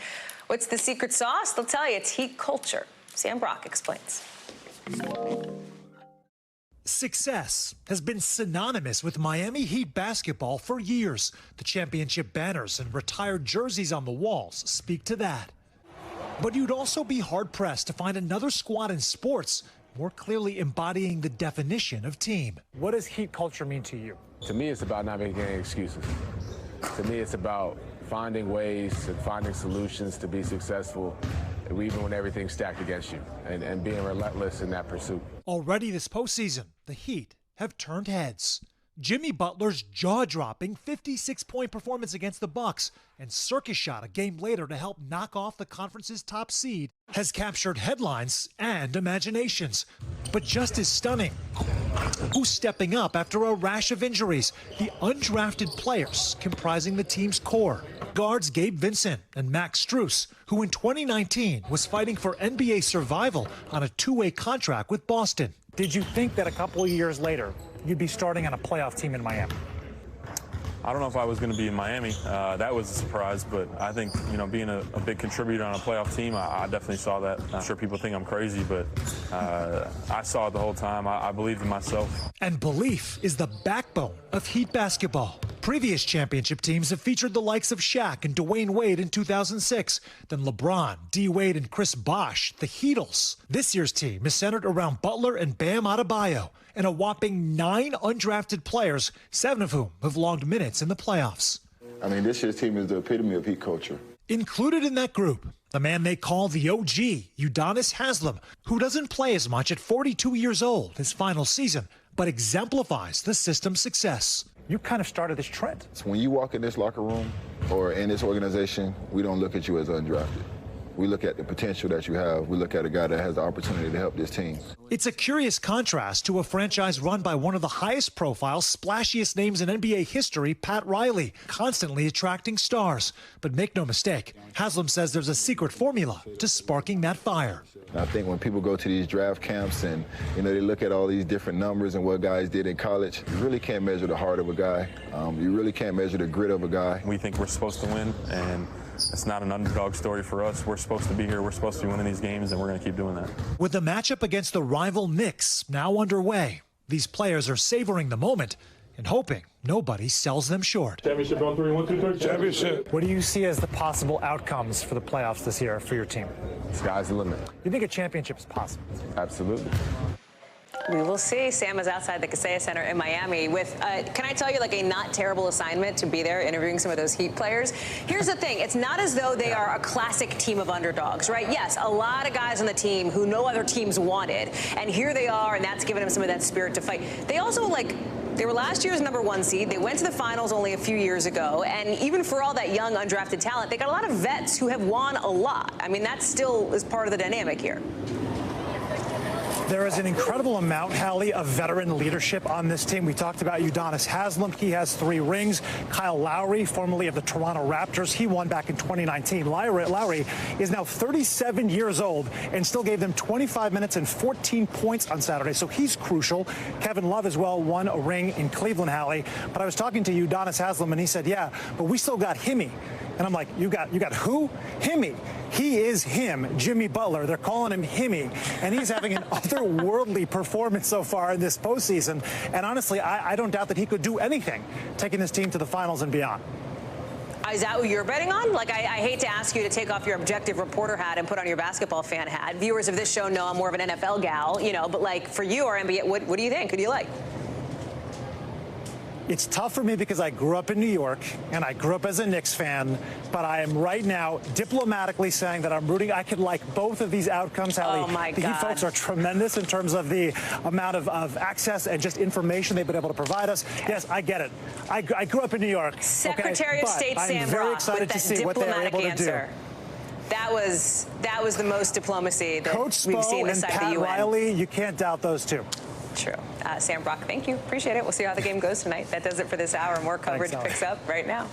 What's the secret sauce? They'll tell you it's Heat culture. Sam Brock explains. Success has been synonymous with Miami Heat basketball for years. The championship banners and retired jerseys on the walls speak to that. But you'd also be hard-pressed to find another squad in sports more clearly embodying the definition of team. What does Heat culture mean to you? To me, it's about not making any excuses. To me, it's about finding ways and finding solutions to be successful, even when everything's stacked against you, and being relentless in that pursuit. Already this postseason, the Heat have turned heads. Jimmy Butler's jaw-dropping 56-point performance against the Bucks and circus shot a game later to help knock off the conference's top seed has captured headlines and imaginations. But just as stunning, who's stepping up after a rash of injuries? The undrafted players comprising the team's core. Guards Gabe Vincent and Max Strus, who in 2019 was fighting for NBA survival on a two-way contract with Boston. Did you think that a couple of years later, you'd be starting on a playoff team in Miami? I don't know if I was going to be in Miami. That was a surprise, but I think, being a big contributor on a playoff team, I definitely saw that. I'm sure people think I'm crazy, but I saw it the whole time. I believed in myself. And belief is the backbone of Heat basketball. Previous championship teams have featured the likes of Shaq and Dwayne Wade in 2006, then LeBron, D. Wade, and Chris Bosh, the Heatles. This year's team is centered around Butler and Bam Adebayo, and a whopping 9 undrafted players, 7 of whom have logged minutes in the playoffs. I mean, this year's team is the epitome of Heat culture. Included in that group, the man they call the OG, Udonis Haslem, who doesn't play as much at 42 years old his final season, but exemplifies the system's success. You kind of started this trend. So when you walk in this locker room or in this organization, we don't look at you as undrafted. We look at the potential that you have. We look at a guy that has the opportunity to help this team. It's a curious contrast to a franchise run by one of the highest profile, splashiest names in NBA history, Pat Riley, constantly attracting stars. But make no mistake, Haslem says there's a secret formula to sparking that fire. I think when people go to these draft camps and, they look at all these different numbers and what guys did in college, you really can't measure the heart of a guy. You really can't measure the grit of a guy. We think we're supposed to win, and it's not an underdog story for us. We're supposed to be here. We're supposed to be winning these games, and we're going to keep doing that. With the matchup against the rival Knicks now underway, these players are savoring the moment and hoping nobody sells them short. Championship on 3, 1, 2, 3. Championship. What do you see as the possible outcomes for the playoffs this year for your team? Sky's the limit. You think a championship is possible? Absolutely. We will see. Sam is outside the Kaseya Center in Miami with, can I tell you, a not terrible assignment to be there interviewing some of those Heat players. Here's the thing. It's not as though they are a classic team of underdogs, right? Yes, a lot of guys on the team who no other teams wanted. And here they are, and that's given them some of that spirit to fight. They also, they were last year's #1 seed. They went to the finals only a few years ago. And even for all that young undrafted talent, they got a lot of vets who have won a lot. I mean, that still is part of the dynamic here. There is an incredible amount, Hallie, of veteran leadership on this team. We talked about Udonis Haslem. He has 3 rings. Kyle Lowry, formerly of the Toronto Raptors, he won back in 2019. Lowry is now 37 years old and still gave them 25 minutes and 14 points on Saturday, so he's crucial. Kevin Love as well won a ring in Cleveland, Hallie. But I was talking to Udonis Haslem, and he said, yeah, but we still got Himmy. And I'm like, you got who? Himmy. He is him, Jimmy Butler. They're calling him Himmy, and he's having an otherworldly performance so far in this postseason. And honestly, I don't doubt that he could do anything, taking this team to the finals and beyond. Is that what you're betting on? Like, I hate to ask you to take off your objective reporter hat and put on your basketball fan hat. Viewers of this show know I'm more of an NFL gal, you know, but like for you or NBA, what do you think? Who do you like? It's tough for me because I grew up in New York and I grew up as a Knicks fan, but I am right now diplomatically saying that I'm rooting. I could like both of these outcomes, Hallie. Oh, my The God. Heat folks are tremendous in terms of the amount of access and just information they've been able to provide us. Yes, I get it. I grew up in New York. Secretary of State Sam I'm very Brock excited with to that see what they're diplomatic able to do. answer. That was the most diplomacy that Coach we've seen Spo this and side of Pat the UN. Riley, you can't doubt those two. True. Sam Brock, thank you. Appreciate it. We'll see how the game goes tonight. That does it for this hour. More coverage Thanks, picks up right now.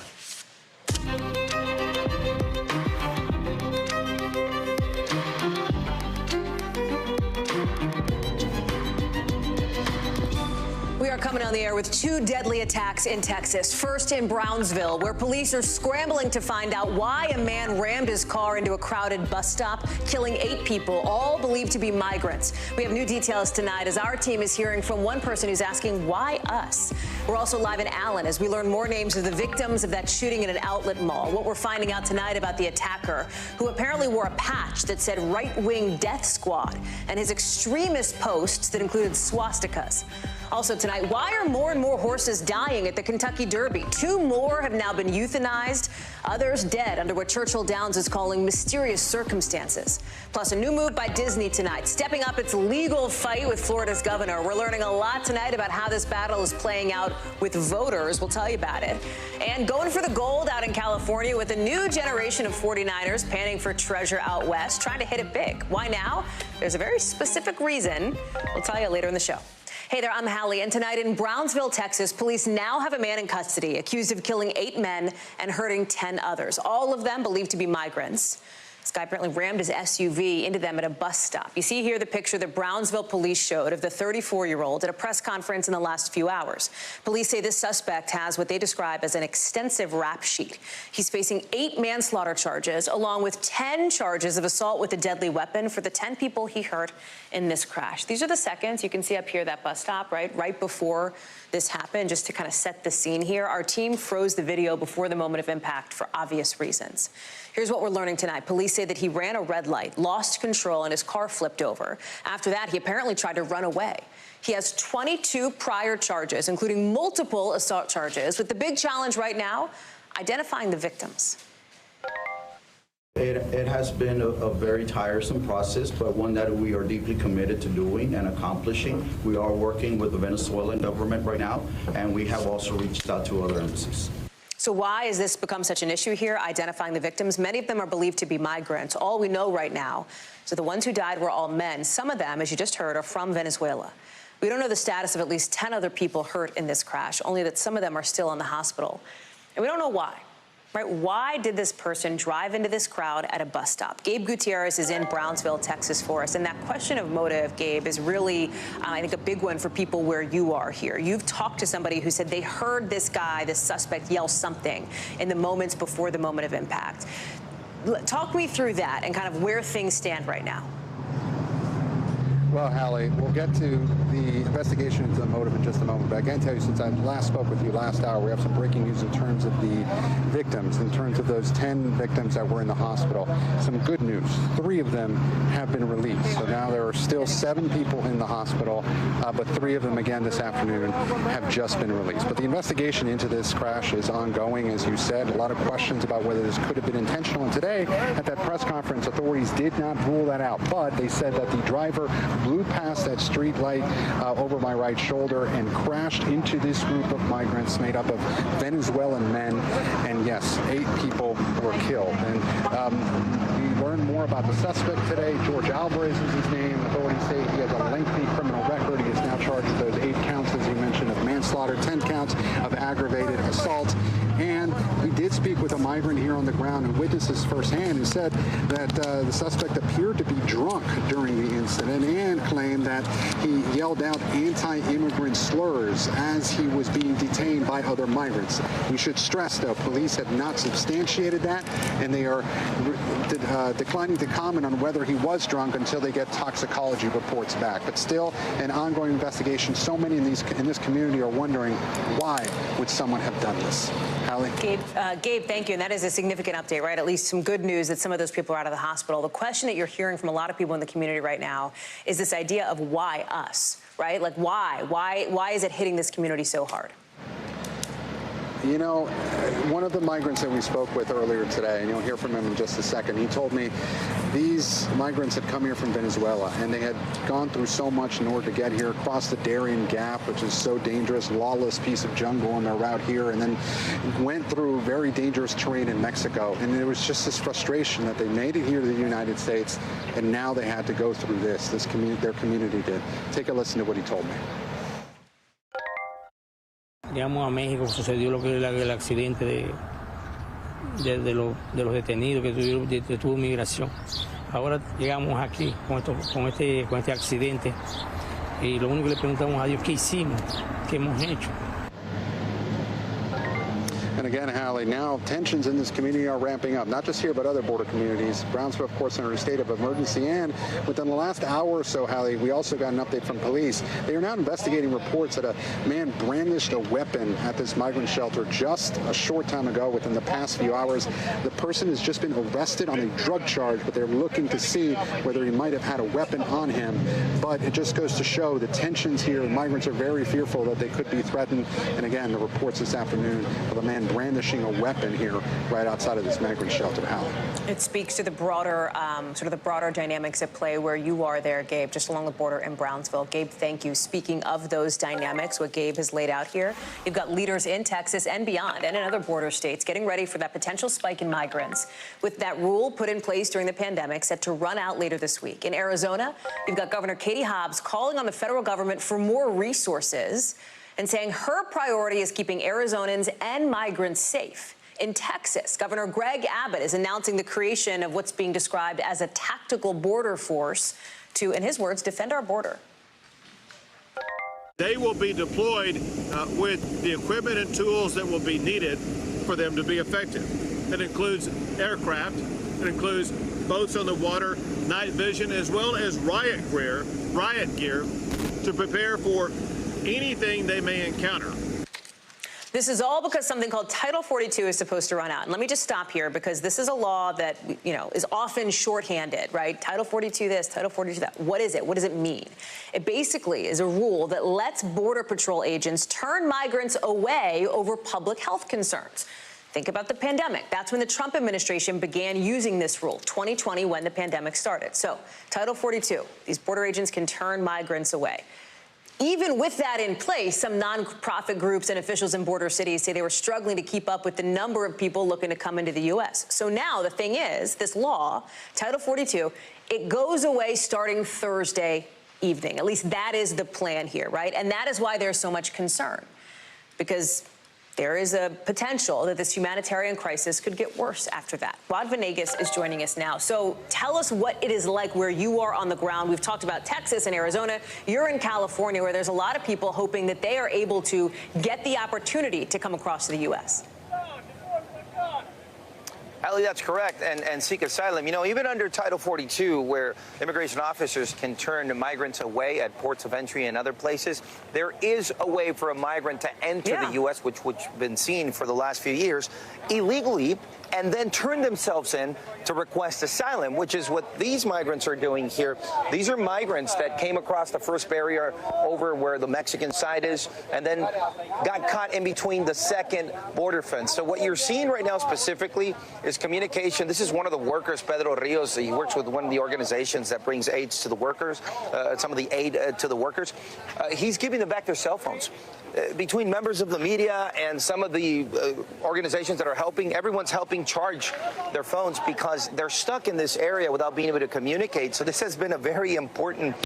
We are coming on the air with two deadly attacks in Texas. First in Brownsville, where police are scrambling to find out why a man rammed his car into a crowded bus stop, killing 8 people, all believed to be migrants. We have new details tonight as our team is hearing from one person who's asking, why us? We're also live in Allen as we learn more names of the victims of that shooting in an outlet mall. What we're finding out tonight about the attacker, who apparently wore a patch that said right-wing death squad, and his extremist posts that included swastikas. Also tonight, why are more and more horses dying at the Kentucky Derby? 2 more have now been euthanized, others dead under what Churchill Downs is calling mysterious circumstances. Plus, a new move by Disney tonight, stepping up its legal fight with Florida's governor. We're learning a lot tonight about how this battle is playing out with voters. We'll tell you about it. And going for the gold out in California with a new generation of 49ers panning for treasure out west, trying to hit it big. Why now? There's a very specific reason. We'll tell you later in the show. Hey there, I'm Hallie, and tonight in Brownsville, Texas, police now have a man in custody accused of killing 8 men and hurting 10 others, all of them believed to be migrants. This guy apparently rammed his SUV into them at a bus stop. You see here the picture that Brownsville police showed of the 34-year-old at a press conference in the last few hours. Police say this suspect has what they describe as an extensive rap sheet. He's facing 8 manslaughter charges, along with 10 charges of assault with a deadly weapon for the 10 people he hurt in this crash. These are the seconds. You can see up here that bus stop, right before this happened, just to kind of set the scene here. Our team froze the video before the moment of impact for obvious reasons. Here's what we're learning tonight. Police say that he ran a red light, lost control, and his car flipped over. After that, he apparently tried to run away. He has 22 prior charges, including multiple assault charges, with the big challenge right now, identifying the victims. It has been a very tiresome process, but one that we are deeply committed to doing and accomplishing. We are working with the Venezuelan government right now, and we have also reached out to other embassies. So why has this become such an issue here, identifying the victims? Many of them are believed to be migrants. All we know right now is that the ones who died were all men. Some of them, as you just heard, are from Venezuela. We don't know the status of at least 10 other people hurt in this crash, only that some of them are still in the hospital. And we don't know why. Right? Why did this person drive into this crowd at a bus stop? Gabe Gutierrez is in Brownsville, Texas for us. And that question of motive, Gabe, is really, I think, a big one for people where you are here. You've talked to somebody who said they heard this guy, this suspect, yell something in the moments before the moment of impact. Talk me through that and kind of where things stand right now. Well, Hallie, we'll get to the investigation into the motive in just a moment, but I can tell you, since I last spoke with you last hour, we have some breaking news in terms of the victims, in terms of those 10 victims that were in the hospital. Some good news. 3 of them have been released. So now there are still 7 people in the hospital, but 3 of them, again, this afternoon have just been released. But the investigation into this crash is ongoing, as you said. A lot of questions about whether this could have been intentional. And today, at that press conference, authorities did not rule that out, but they said that the driver blew past that street light over my right shoulder and crashed into this group of migrants made up of Venezuelan men. And yes, 8 people were killed. And we learned more about the suspect today. George Alvarez is his name. Authorities say he has a lengthy criminal record. He is now charged with those 8 counts, as you mentioned, of manslaughter, 10 counts of aggravated assault. And we did speak with a migrant here on the ground and witnesses firsthand who said that the suspect appeared to be drunk during the incident and claimed that he yelled out anti-immigrant slurs as he was being detained by other migrants. We should stress, though, police have not substantiated that, and they are declining to comment on whether he was drunk until they get toxicology reports back. But still, an ongoing investigation. So many in this community are wondering, why would someone have done this? Hallie? Gabe, Gabe, thank you. And that is a significant update, right? At least some good news that some of those people are out of the hospital. The question that you're hearing from a lot of people in the community right now is this idea of why us, right? Like, why is it hitting this community so hard? You know, one of the migrants that we spoke with earlier today, and you'll hear from him in just a second, he told me these migrants had come here from Venezuela, and they had gone through so much in order to get here, across the Darien Gap, which is so dangerous, lawless piece of jungle on their route here, and then went through very dangerous terrain in Mexico. And there was just this frustration that they made it here to the United States, and now they had to go through this their community did. Take a listen to what he told me. Llegamos a México, sucedió lo que el accidente de los detenidos que tuvo migración. Ahora llegamos aquí con este accidente y lo único que le preguntamos a Dios, ¿qué hicimos? ¿Qué hemos hecho? And again, Hallie, now tensions in this community are ramping up, not just here, but other border communities. Brownsville, of course, under a state of emergency. And within the last hour or so, Hallie, we also got an update from police. They are now investigating reports that a man brandished a weapon at this migrant shelter just a short time ago, within the past few hours. The person has just been arrested on a drug charge, but they're looking to see whether he might have had a weapon on him. But it just goes to show the tensions here. Migrants are very fearful that they could be threatened. And again, the reports this afternoon of a man brandishing a weapon here right outside of this migrant shelter, Hallie. It speaks to the broader, sort of the broader dynamics at play where you are there, Gabe, just along the border in Brownsville. Gabe, thank you. Speaking of those dynamics, what Gabe has laid out here, you've got leaders in Texas and beyond and in other border states getting ready for that potential spike in migrants with that rule put in place during the pandemic set to run out later this week. In Arizona, you've got Governor Katie Hobbs calling on the federal government for more resources and saying her priority is keeping Arizonans and migrants safe. In Texas, Governor Greg Abbott is announcing the creation of what's being described as a tactical border force to, in his words, defend our border. They will be deployed with the equipment and tools that will be needed for them to be effective. That includes aircraft, it includes boats on the water, night vision, as well as riot gear to prepare for anything they may encounter. This is all because something called Title 42 is supposed to run out. And let me just stop here because this is a law that, you know, is often shorthanded, right? Title 42 this, Title 42 that. What is it? What does it mean? It basically is a rule that lets Border Patrol agents turn migrants away over public health concerns. Think about the pandemic. That's when the Trump administration began using this rule, 2020, when the pandemic started. So Title 42, these border agents can turn migrants away. Even with that in place, some nonprofit groups and officials in border cities say they were struggling to keep up with the number of people looking to come into the U.S. So now the thing is, this law, Title 42, it goes away starting Thursday evening. At least that is the plan here, right? And that is why there's so much concern, because there is a potential that this humanitarian crisis could get worse after that. Rod Venegas is joining us now. So tell us what it is like where you are on the ground. We've talked about Texas and Arizona. You're in California, where there's a lot of people hoping that they are able to get the opportunity to come across to the U.S. Hallie, that's correct, and seek asylum. You know, even under Title 42, where immigration officers can turn migrants away at ports of entry and other places, there is a way for a migrant to enter the U.S., which has been seen for the last few years, illegally, and then turn themselves in to request asylum, which is what these migrants are doing here. These are migrants that came across the first barrier over where the Mexican side is and then got caught in between the second border fence. So what you're seeing right now specifically is communication. This is one of the workers, Pedro Rios. He works with one of the organizations that brings aids to the workers, some of the aid to the workers. He's giving them back their cell phones. Between members of the media and some of the organizations that are helping, everyone's helping charge their phones because they're stuck in this area without being able to communicate. So this has been a very important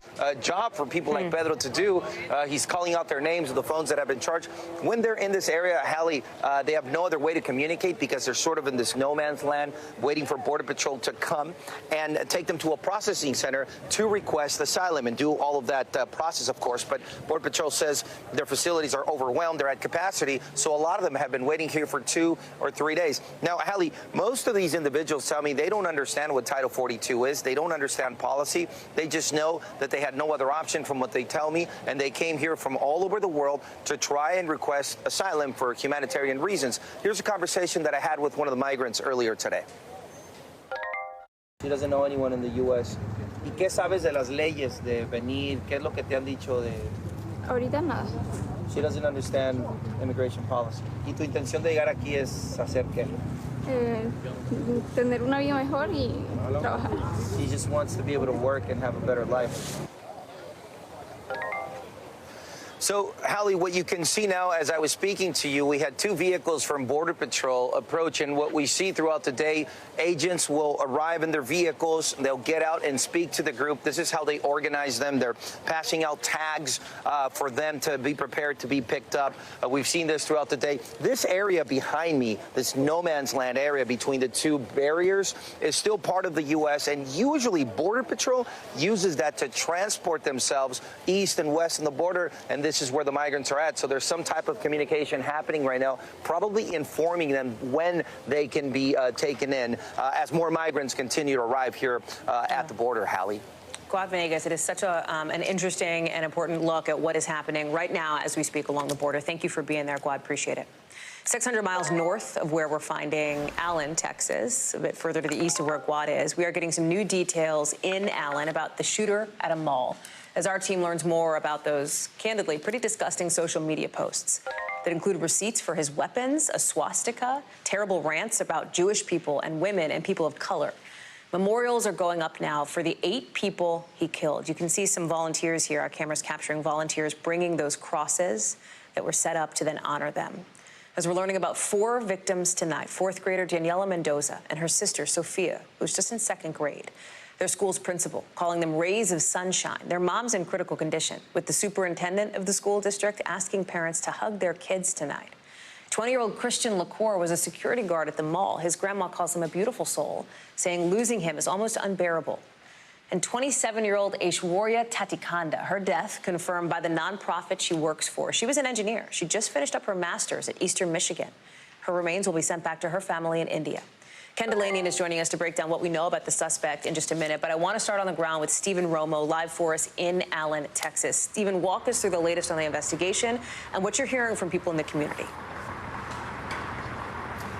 job for people like Pedro to do. He's calling out their names of the phones that have been charged. When they're in this area, Hallie, they have no other way to communicate because they're sort of in this no man's land waiting for Border Patrol to come and take them to a processing center to request asylum and do all of that process, of course. But Border Patrol says their facilities are overwhelmed. They're at capacity. So a lot of them have been waiting here for 2 or 3 days. Now, Hallie, most of these individuals tell me they don't understand what Title 42 is. They don't understand policy. They just know that they had had no other option from what they tell me, and they came here from all over the world to try and request asylum for humanitarian reasons. Here's a conversation that I had with one of the migrants earlier today. She doesn't know anyone in the U.S. ¿Y qué sabes de las leyes de venir? ¿Qué es lo que te han dicho de...? Ahorita nada. She doesn't understand immigration policy. ¿Y tu intención de llegar aquí es hacer qué? Tener una vida mejor y trabajar. She just wants to be able to work and have a better life. So, Hallie, what you can see now, as I was speaking to you, we had 2 vehicles from Border Patrol approach, and what we see throughout the day, agents will arrive in their vehicles, they'll get out and speak to the group. This is how they organize them. They're passing out tags for them to be prepared to be picked up. We've seen this throughout the day. This area behind me, this no man's land area between the 2 barriers, is still part of the U.S., and usually Border Patrol uses that to transport themselves east and west on the border, and this is where the migrants are at. So there's some type of communication happening right now, probably informing them when they can be taken in as more migrants continue to arrive here at the border, Hallie. Guad Venegas, it is such an interesting and important look at what is happening right now as we speak along the border. Thank you for being there, Guad. Appreciate it. 600 miles north of where we're finding Allen, Texas, a bit further to the east of where Guad is, we are getting some new details in Allen about the shooter at a mall, as our team learns more about those, candidly, pretty disgusting social media posts that include receipts for his weapons, a swastika, terrible rants about Jewish people and women and people of color. Memorials are going up now for the 8 people he killed. You can see some volunteers here. Our camera's capturing volunteers bringing those crosses that were set up to then honor them. As we're learning about 4 victims tonight, 4th grader Daniela Mendoza and her sister Sophia, who's just in 2nd grade. Their school's principal calling them rays of sunshine. Their mom's in critical condition, with the superintendent of the school district asking parents to hug their kids tonight. 20-year-old Christian LaCour was a security guard at the mall. His grandma calls him a beautiful soul, saying losing him is almost unbearable. And 27-year-old Aishwarya Tatikanda, her death confirmed by the nonprofit she works for. She was an engineer. She just finished up her master's at Eastern Michigan. Her remains will be sent back to her family in India. Ken Delaney is joining us to break down what we know about the suspect in just a minute, but I want to start on the ground with Stephen Romo, live for us in Allen, Texas. Stephen, walk us through the latest on the investigation and what you're hearing from people in the community.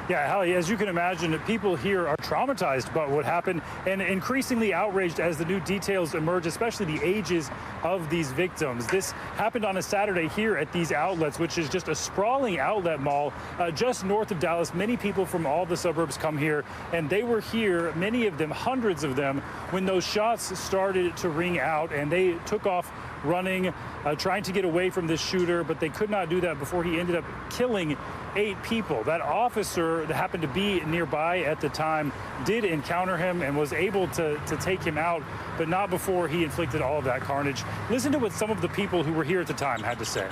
Yeah, Hallie, as you can imagine, people here are traumatized by what happened and increasingly outraged as the new details emerge, especially the ages of these victims. This happened on a Saturday here at these outlets, which is just a sprawling outlet mall just north of Dallas. Many people from all the suburbs come here, and they were here, many of them, hundreds of them, when those shots started to ring out, and they took off running, trying to get away from this shooter, but they could not do that before he ended up killing 8 people. That officer that happened to be nearby at the time did encounter him and was able to take him out, but not before he inflicted all of that carnage. Listen to what some of the people who were here at the time had to say.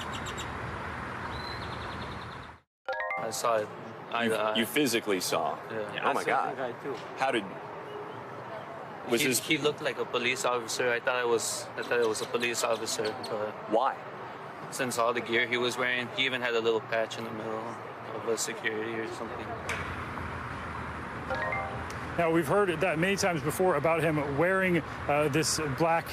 I saw it. You physically saw? Yeah. Oh my God. How did? Was He looked like a police officer. I thought it was a police officer. But why? Since all the gear he was wearing, he even had a little patch in the middle of a security or something. Now, we've heard that many times before about him wearing this black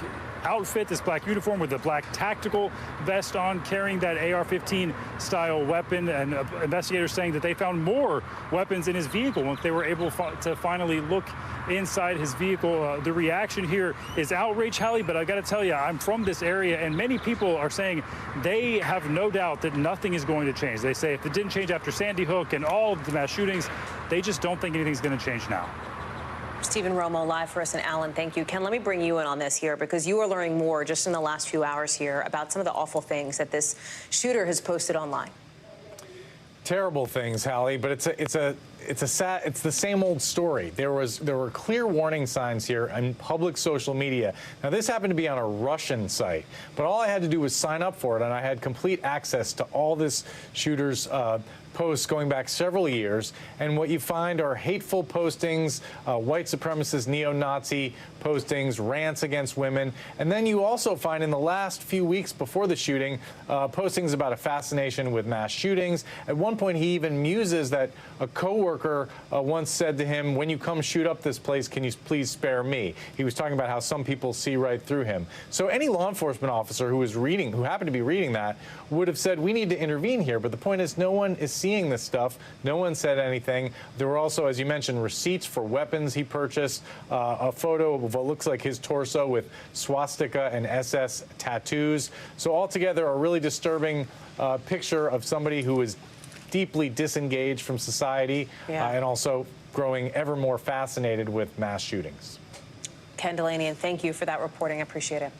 outfit, this black uniform with a black tactical vest on, carrying that AR-15 style weapon, and investigators saying that they found more weapons in his vehicle once they were able to finally look inside his vehicle. The reaction here is outrage, Hallie, but I got to tell you, I'm from this area, and many people are saying they have no doubt that nothing is going to change. They say if it didn't change after Sandy Hook and all of the mass shootings, they just don't think anything's going to change now. Stephen Romo, live for us in Allen. Thank you. Ken, let me bring you in on this here, because you are learning more just in the last few hours here about some of the awful things that this shooter has posted online. Terrible things, Hallie, but it's the same old story. There were clear warning signs here on public social media. Now, this happened to be on a Russian site, but all I had to do was sign up for it, and I had complete access to all this shooter's posts going back several years, and what you find are hateful postings, white supremacist neo-Nazi postings, rants against women, and then you also find in the last few weeks before the shooting, postings about a fascination with mass shootings. At one point, he even muses that a coworker once said to him, "When you come shoot up this place, can you please spare me?" He was talking about how some people see right through him. So any law enforcement officer who happened to be reading that, would have said, we need to intervene here. But the point is, no one is seeing this stuff. No one said anything. There were also, as you mentioned, receipts for weapons he purchased, a photo of what looks like his torso with swastika and SS tattoos. So altogether, a really disturbing picture of somebody who is deeply disengaged from society and also growing ever more fascinated with mass shootings. Ken Delaney, and thank you for that reporting. I appreciate it.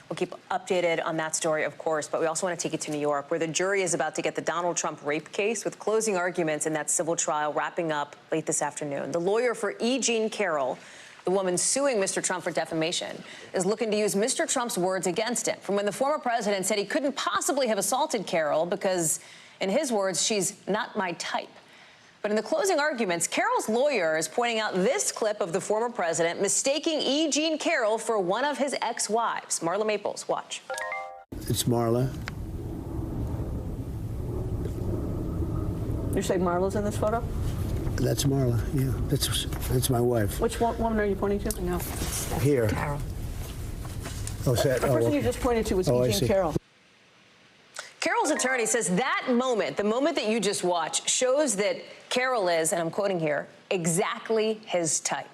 We'll keep updated on that story, of course, but we also want to take you to New York, where the jury is about to get the Donald Trump rape case, with closing arguments in that civil trial wrapping up late this afternoon. The lawyer for E. Jean Carroll, the woman suing Mr. Trump for defamation, is looking to use Mr. Trump's words against him, from when the former president said he couldn't possibly have assaulted Carroll because, in his words, she's not my type. But in the closing arguments, Carroll's lawyer is pointing out this clip of the former president mistaking E. Jean Carroll for one of his ex-wives. Marla Maples, watch. It's Marla. You say Marla's in this photo? That's Marla, yeah. That's my wife. Which woman are you pointing to? No. Here. Carroll. Oh, the person you just pointed to was E. Jean Carroll. Carroll's attorney says that moment, the moment that you just watched, shows that Carroll is, and I'm quoting here, exactly his type.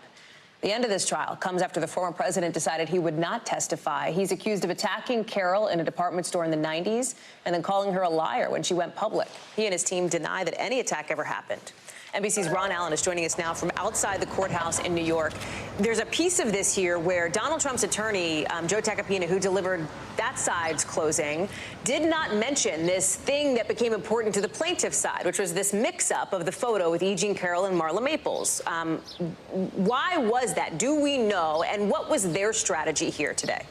The end of this trial comes after the former president decided he would not testify. He's accused of attacking Carroll in a department store in the 90s and then calling her a liar when she went public. He and his team deny that any attack ever happened. NBC's Ron Allen is joining us now from outside the courthouse in New York. There's a piece of this here where Donald Trump's attorney, Joe Tacopina, who delivered that side's closing, did not mention this thing that became important to the plaintiff's side, which was this mix-up of the photo with E. Jean Carroll and Marla Maples. Why was that? Do we know? And what was their strategy here today?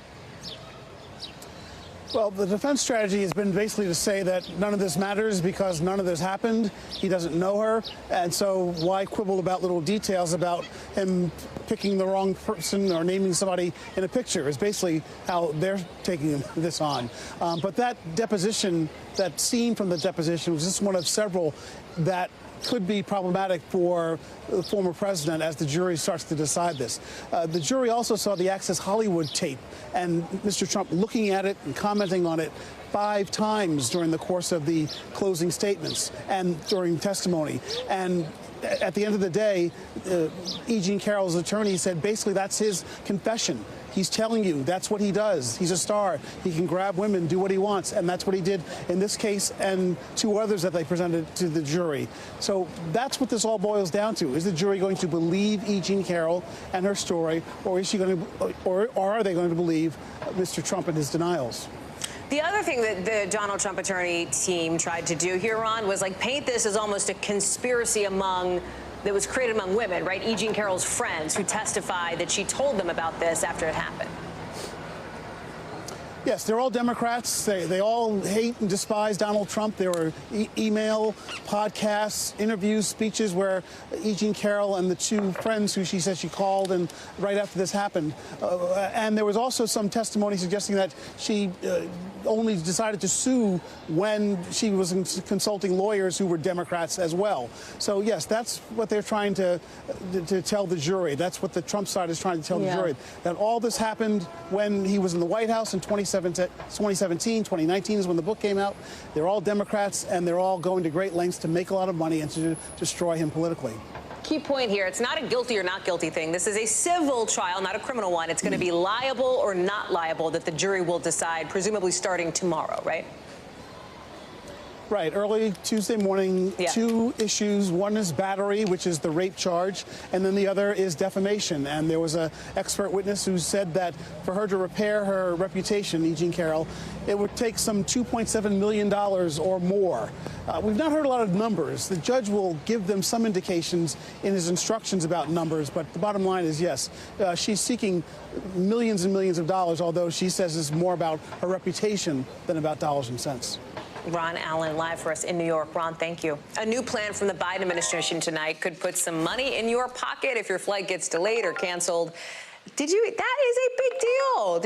Well, the defense strategy has been basically to say that none of this matters because none of this happened. He doesn't know her. And so why quibble about little details about him picking the wrong person or naming somebody in a picture is basically how they're taking this on. But that deposition, that scene from the deposition was just one of several that could be problematic for the former president as the jury starts to decide this. The jury also saw the Access Hollywood tape and Mr. Trump looking at it and commenting on it 5 times during the course of the closing statements and during testimony. And at the end of the day, E. Jean Carroll's attorney said basically that's his confession. He's telling you that's what he does. He's a star. He can grab women, do what he wants. And that's what he did in this case and 2 others that they presented to the jury. So that's what this all boils down to. Is the jury going to believe E. Jean Carroll and her story, or is she going to, or are they going to believe Mr. Trump and his denials? The other thing that the Donald Trump attorney team tried to do here, Ron, was like paint this as almost a conspiracy that was created among women, right? E. Jean Carroll's friends who testified that she told them about this after it happened. Yes, they're all Democrats. They all hate and despise Donald Trump. There were email, podcasts, interviews, speeches where E. Jean Carroll and the 2 friends who she said she called and right after this happened. And there was also some testimony suggesting that she only decided to sue when she was consulting lawyers who were Democrats as well. So, yes, that's what they're trying to tell the jury. That's what the Trump side is trying to tell the jury, that all this happened when he was in the White House in 2017, 2019 is when the book came out. They're all Democrats, and they're all going to great lengths to make a lot of money and to destroy him politically. Key point here, it's not a guilty or not guilty thing. This is a civil trial, not a criminal one. It's going to be liable or not liable that the jury will decide, presumably starting tomorrow, right? Right. Early Tuesday morning, 2 issues. One is battery, which is the rape charge, and then the other is defamation. And there was an expert witness who said that for her to repair her reputation, E. Jean Carroll, it would take some $2.7 million or more. We've not heard a lot of numbers. The judge will give them some indications in his instructions about numbers, but the bottom line is, yes, she's seeking millions and millions of dollars, although she says it's more about her reputation than about dollars and cents. Ron Allen live for us in New York. Ron, thank you. A new plan from the Biden administration tonight could put some money in your pocket if your flight gets delayed or canceled. That is a big deal.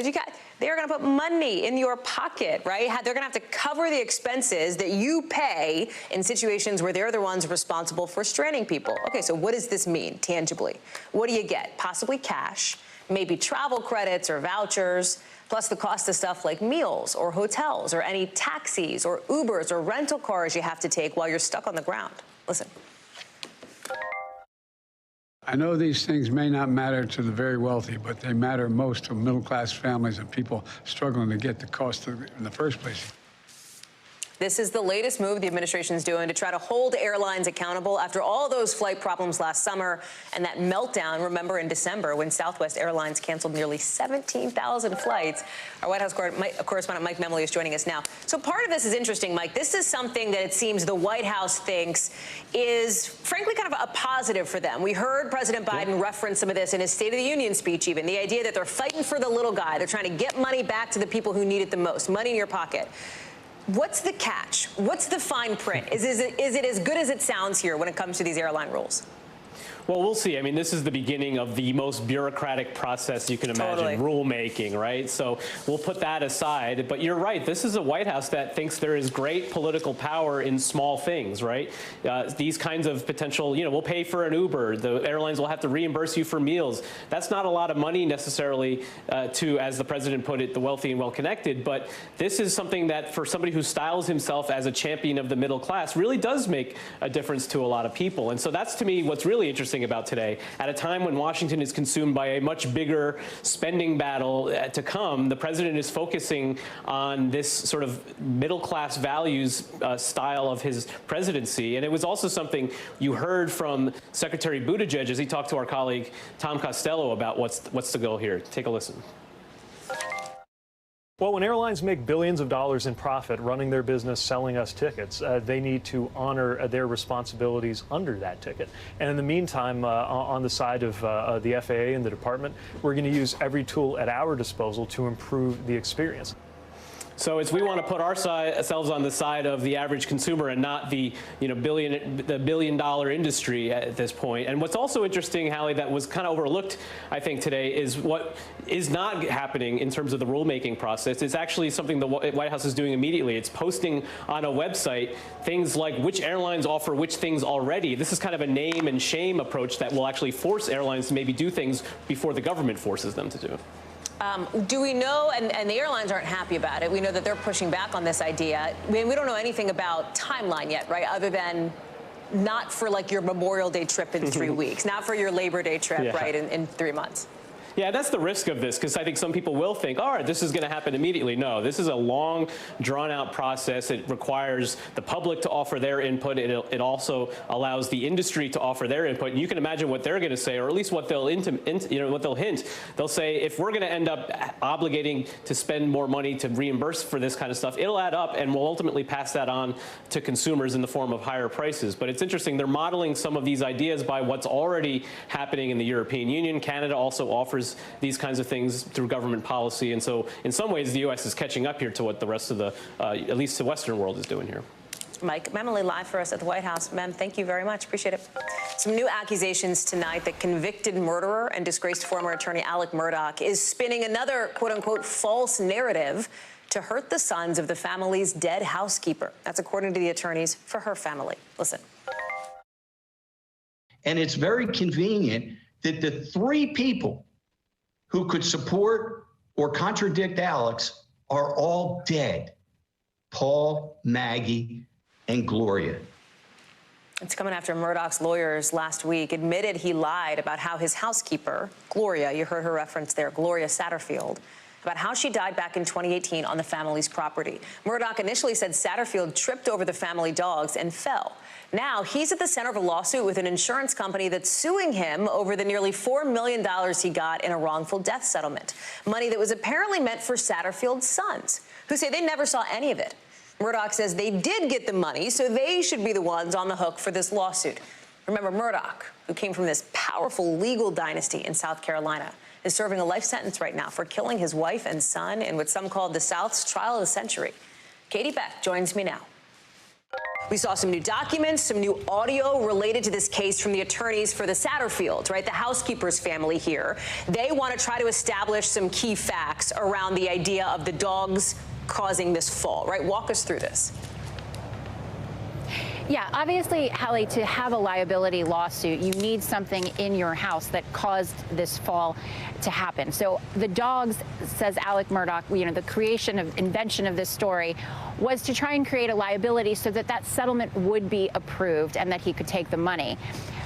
They're going to put money in your pocket, right? They're going to have to cover the expenses that you pay in situations where they're the ones responsible for stranding people. Okay, so what does this mean tangibly? What do you get? Possibly cash, maybe travel credits or vouchers, plus the cost of stuff like meals or hotels or any taxis or Ubers or rental cars you have to take while you're stuck on the ground. Listen. I know these things may not matter to the very wealthy, but they matter most to middle-class families and people struggling to get the cost of it in the first place. This is the latest move the administration is doing to try to hold airlines accountable after all those flight problems last summer and that meltdown, remember, in December when Southwest Airlines canceled nearly 17,000 flights. Our White House correspondent Mike Memoli is joining us now. So part of this is interesting, Mike. This is something that it seems the White House thinks is, frankly, kind of a positive for them. We heard President Biden reference some of this in his State of the Union speech, even. The idea that they're fighting for the little guy. They're trying to get money back to the people who need it the most, money in your pocket. What's the catch? What's the fine print? Is it as good as it sounds here when it comes to these airline rules? Well, we'll see. I mean, this is the beginning of the most bureaucratic process you can imagine, rulemaking, right? So we'll put that aside. But you're right. This is a White House that thinks there is great political power in small things, right? These kinds of potential, we'll pay for an Uber. The airlines will have to reimburse you for meals. That's not a lot of money necessarily to, as the president put it, the wealthy and well-connected. But this is something that, for somebody who styles himself as a champion of the middle class, really does make a difference to a lot of people. And so that's, to me, what's really interesting about today. At a time when Washington is consumed by a much bigger spending battle to come, the president is focusing on this sort of middle-class values style of his presidency. And it was also something you heard from Secretary Buttigieg as he talked to our colleague Tom Costello about what's the goal here. Take a listen. Well, when airlines make billions of dollars in profit running their business, selling us tickets, they need to honor their responsibilities under that ticket. And in the meantime, on the side of the FAA and the department, we're going to use every tool at our disposal to improve the experience. So we want to put ourselves on the side of the average consumer and not the billion-dollar industry at this point. And what's also interesting, Hallie, that was kind of overlooked, I think, today is what is not happening in terms of the rulemaking process. It's actually something the White House is doing immediately. It's posting on a website things like which airlines offer which things already. This is kind of a name and shame approach that will actually force airlines to maybe do things before the government forces them to do. Do we know, and the airlines aren't happy about it, we know that they're pushing back on this idea. I mean, we don't know anything about timeline yet, right, other than not for like your Memorial Day trip in 3 weeks, not for your Labor Day trip, right, in 3 months. Yeah, that's the risk of this, because I think some people will think, all right, this is going to happen immediately. No, this is a long, drawn-out process. It requires the public to offer their input. It also allows the industry to offer their input. And you can imagine what they're going to say, or at least what they'll hint. They'll say, if we're going to end up obligating to spend more money to reimburse for this kind of stuff, it'll add up, and we'll ultimately pass that on to consumers in the form of higher prices. But it's interesting, they're modeling some of these ideas by what's already happening in the European Union. Canada also offers these kinds of things through government policy. And so in some ways, the U.S. is catching up here to what the rest of the, at least the Western world, is doing here. Mike Memoli live for us at the White House. Mem, thank you very much. Appreciate it. Some new accusations tonight that convicted murderer and disgraced former attorney Alec Murdaugh is spinning another, quote-unquote, false narrative to hurt the sons of the family's dead housekeeper. That's according to the attorneys for her family. Listen. And it's very convenient that the three people who could support or contradict Alex are all dead: Paul, Maggie, and Gloria. It's coming after Murdaugh's lawyers last week admitted he lied about how his housekeeper, Gloria, you heard her reference there, Gloria Satterfield, about how she died back in 2018 on the family's property. Murdaugh initially said Satterfield tripped over the family dogs and fell. Now he's at the center of a lawsuit with an insurance company that's suing him over the nearly $4 million he got in a wrongful death settlement. Money that was apparently meant for Satterfield's sons, who say they never saw any of it. Murdaugh says they did get the money, so they should be the ones on the hook for this lawsuit. Remember, Murdaugh, who came from this powerful legal dynasty in South Carolina, is serving a life sentence right now for killing his wife and son in what some called the South's trial of the century. Katie Beck joins me now. We saw some new documents, some new audio related to this case from the attorneys for the Satterfields, right? The housekeeper's family here. They want to try to establish some key facts around the idea of the dogs causing this fall, right? Walk us through this. Yeah, obviously, Hallie, to have a liability lawsuit, you need something in your house that caused this fall to happen. So the dogs, says Alec Murdaugh, the invention of this story was to try and create a liability so that that settlement would be approved and that he could take the money.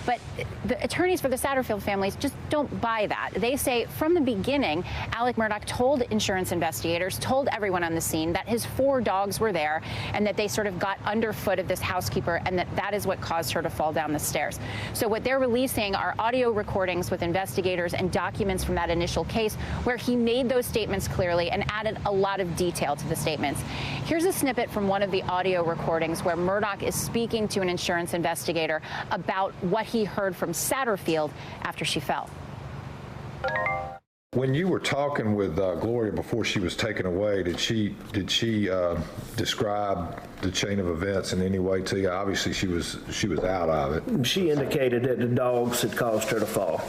But the attorneys for the Satterfield families just don't buy that. They say from the beginning, Alec Murdaugh told insurance investigators, told everyone on the scene that his 4 dogs were there and that they sort of got underfoot of this housekeeper and that is what caused her to fall down the stairs. So what they're releasing are audio recordings with investigators and documents from that initial case where he made those statements clearly and added a lot of detail to the statements. Here's a snippet from one of the audio recordings where Murdaugh is speaking to an insurance investigator about what he heard from Satterfield after she fell. When you were talking with Gloria before she was taken away, did she describe the chain of events in any way to you? Obviously, she was out of it. She indicated that the dogs had caused her to fall.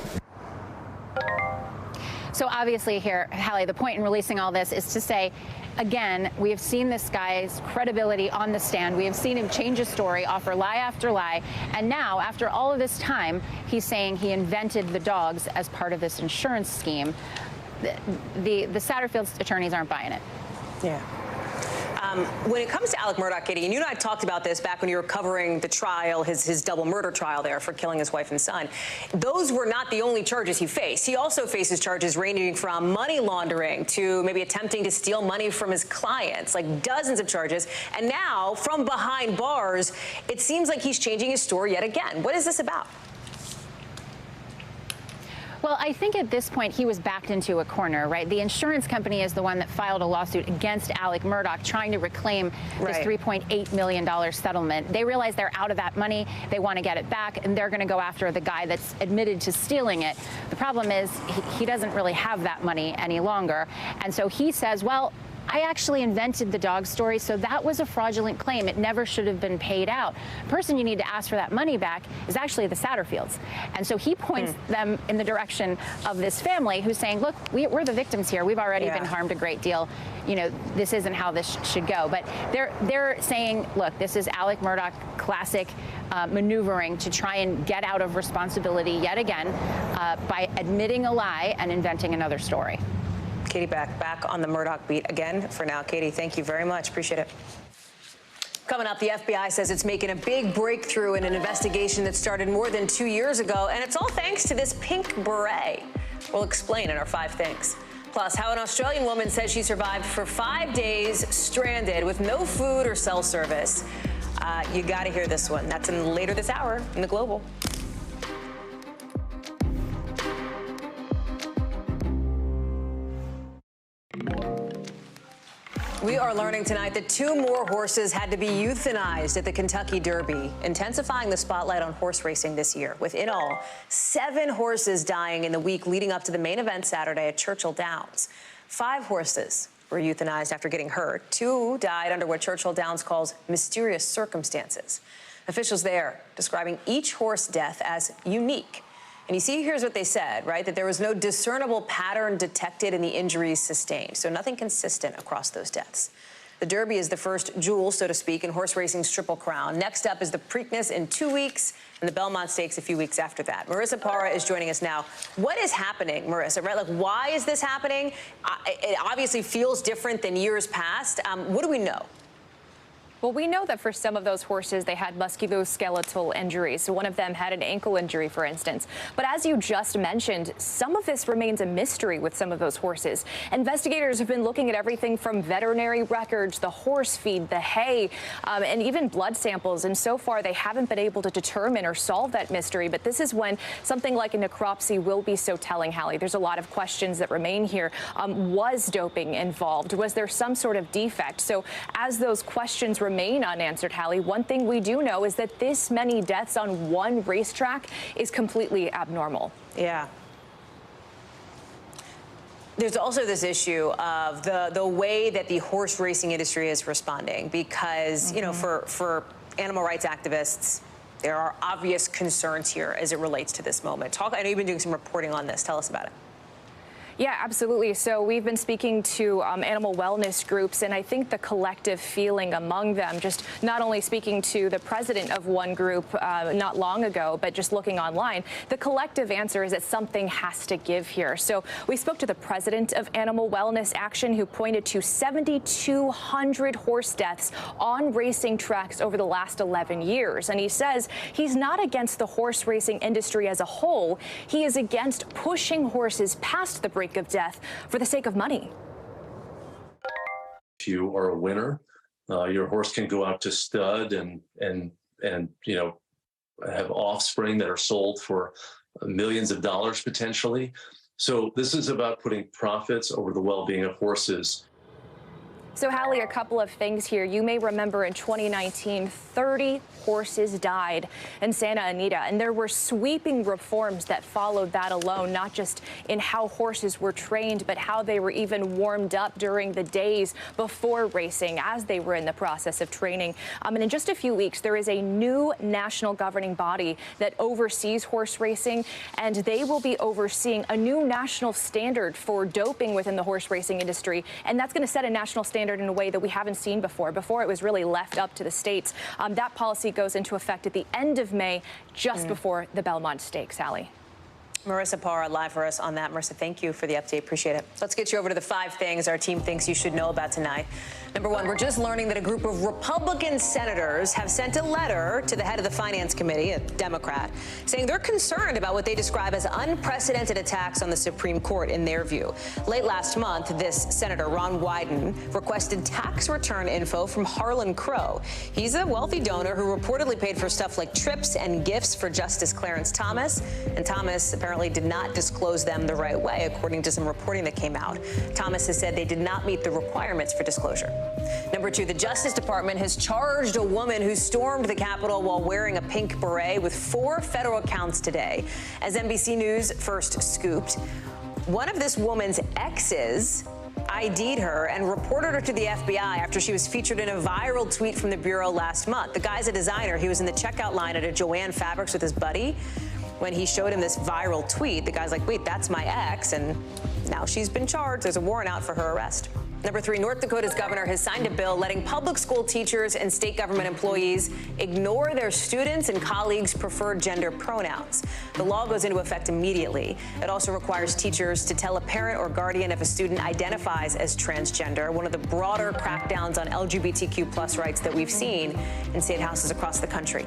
So obviously here, Hallie, the point in releasing all this is to say, again, we have seen this guy's credibility on the stand. We have seen him change his story, offer lie after lie. And now, after all of this time, he's saying he invented the dogs as part of this insurance scheme. The Satterfield's attorneys aren't buying it. Yeah. When it comes to Alec Murdaugh, Katie, and you and I talked about this back when you were covering the trial, his double murder trial there for killing his wife and son, those were not the only charges he faced. He also faces charges ranging from money laundering to maybe attempting to steal money from his clients, like dozens of charges. And now, from behind bars, it seems like he's changing his story yet again. What is this about? Well, I think at this point he was backed into a corner, right? The insurance company is the one that filed a lawsuit against Alec Murdaugh trying to reclaim this $3.8 million settlement. They realize they're out of that money. They want to get it back, and they're going to go after the guy that's admitted to stealing it. The problem is he doesn't really have that money any longer. And so he says, well, I actually invented the dog story, so that was a fraudulent claim. It never should have been paid out. The person you need to ask for that money back is actually the Satterfields. And so he points them in the direction of this family who's saying, look, we're the victims here. We've already been harmed a great deal. You know, this isn't how this should go. But they're saying, look, this is Alec Murdaugh classic maneuvering to try and get out of responsibility yet again by admitting a lie and inventing another story. Katie back on the Murdaugh beat again for now. Katie, thank you very much. Appreciate it. Coming up, the FBI says it's making a big breakthrough in an investigation that started more than 2 years ago, and it's all thanks to this pink beret. We'll explain in our 5 things. Plus, how an Australian woman says she survived for 5 days stranded with no food or cell service. You got to hear this one. That's later this hour in The Global. We are learning tonight that 2 more horses had to be euthanized at the Kentucky Derby, intensifying the spotlight on horse racing this year, with in all 7 horses dying in the week leading up to the main event Saturday at Churchill Downs. 5 horses were euthanized after getting hurt. 2 died under what Churchill Downs calls mysterious circumstances. Officials there describing each horse death as unique. And you see, here's what they said, right? That there was no discernible pattern detected in the injuries sustained, so nothing consistent across those deaths. The Derby is the first jewel, so to speak, in horse racing's Triple Crown. Next up is the Preakness in 2 weeks, and the Belmont Stakes a few weeks after that. Marissa Parra is joining us now. What is happening, Marissa, right? Like, why is this happening? It obviously feels different than years past. What do we know? Well, we know that for some of those horses, they had musculoskeletal injuries. So one of them had an ankle injury, for instance. But as you just mentioned, some of this remains a mystery with some of those horses. Investigators have been looking at everything from veterinary records, the horse feed, the hay, and even blood samples. And so far, they haven't been able to determine or solve that mystery. But this is when something like a necropsy will be so telling, Hallie. There's a lot of questions that remain here. Was doping involved? Was there some sort of defect? So as those questions remain unanswered, Hallie, one thing we do know is that this many deaths on one racetrack is completely abnormal. Yeah. There's also this issue of the way that the horse racing industry is responding, because, you know, for animal rights activists, there are obvious concerns here as it relates to this moment. I know you've been doing some reporting on this. Tell us about it. Yeah, absolutely. So we've been speaking to animal wellness groups, and I think the collective feeling among them, just not only speaking to the president of one group not long ago, but just looking online, the collective answer is that something has to give here. So we spoke to the president of Animal Wellness Action, who pointed to 7,200 horse deaths on racing tracks over the last 11 years. And he says he's not against the horse racing industry as a whole. He is against pushing horses past the brink of death for the sake of money. If you are a winner, your horse can go out to stud and you know, have offspring that are sold for millions of dollars potentially. So this is about putting profits over the well-being of horses. So, Hallie, a couple of things here. You may remember in 2019, 30 horses died in Santa Anita, and there were sweeping reforms that followed that alone, not just in how horses were trained, but how they were even warmed up during the days before racing as they were in the process of training. And in just a few weeks, there is a new national governing body that oversees horse racing, and they will be overseeing a new national standard for doping within the horse racing industry, and that's going to set a national standard in a way that we haven't seen before. Before, it was really left up to the states. That policy goes into effect at the end of May, just before the Belmont Stakes. Hallie. Marissa Parra live for us on that. Marissa, thank you for the update. Appreciate it. Let's get you over to the 5 things our team thinks you should know about tonight. Number 1, we're just learning that a group of Republican senators have sent a letter to the head of the Finance Committee, a Democrat, saying they're concerned about what they describe as unprecedented attacks on the Supreme Court in their view. Late last month, this Senator, Ron Wyden, requested tax return info from Harlan Crow. He's a wealthy donor who reportedly paid for stuff like trips and gifts for Justice Clarence Thomas, and Thomas apparently did not disclose them the right way, according to some reporting that came out. Thomas has said they did not meet the requirements for disclosure. Number 2, the Justice Department has charged a woman who stormed the Capitol while wearing a pink beret with 4 federal counts today. As NBC News first scooped, one of this woman's exes ID'd her and reported her to the FBI after she was featured in a viral tweet from the Bureau last month. The guy's a designer. He was in the checkout line at a Joann Fabrics with his buddy. When he showed him this viral tweet, the guy's like, wait, that's my ex, and now she's been charged. There's a warrant out for her arrest. Number 3, North Dakota's governor has signed a bill letting public school teachers and state government employees ignore their students' and colleagues' preferred gender pronouns. The law goes into effect immediately. It also requires teachers to tell a parent or guardian if a student identifies as transgender, one of the broader crackdowns on LGBTQ+ rights that we've seen in state houses across the country.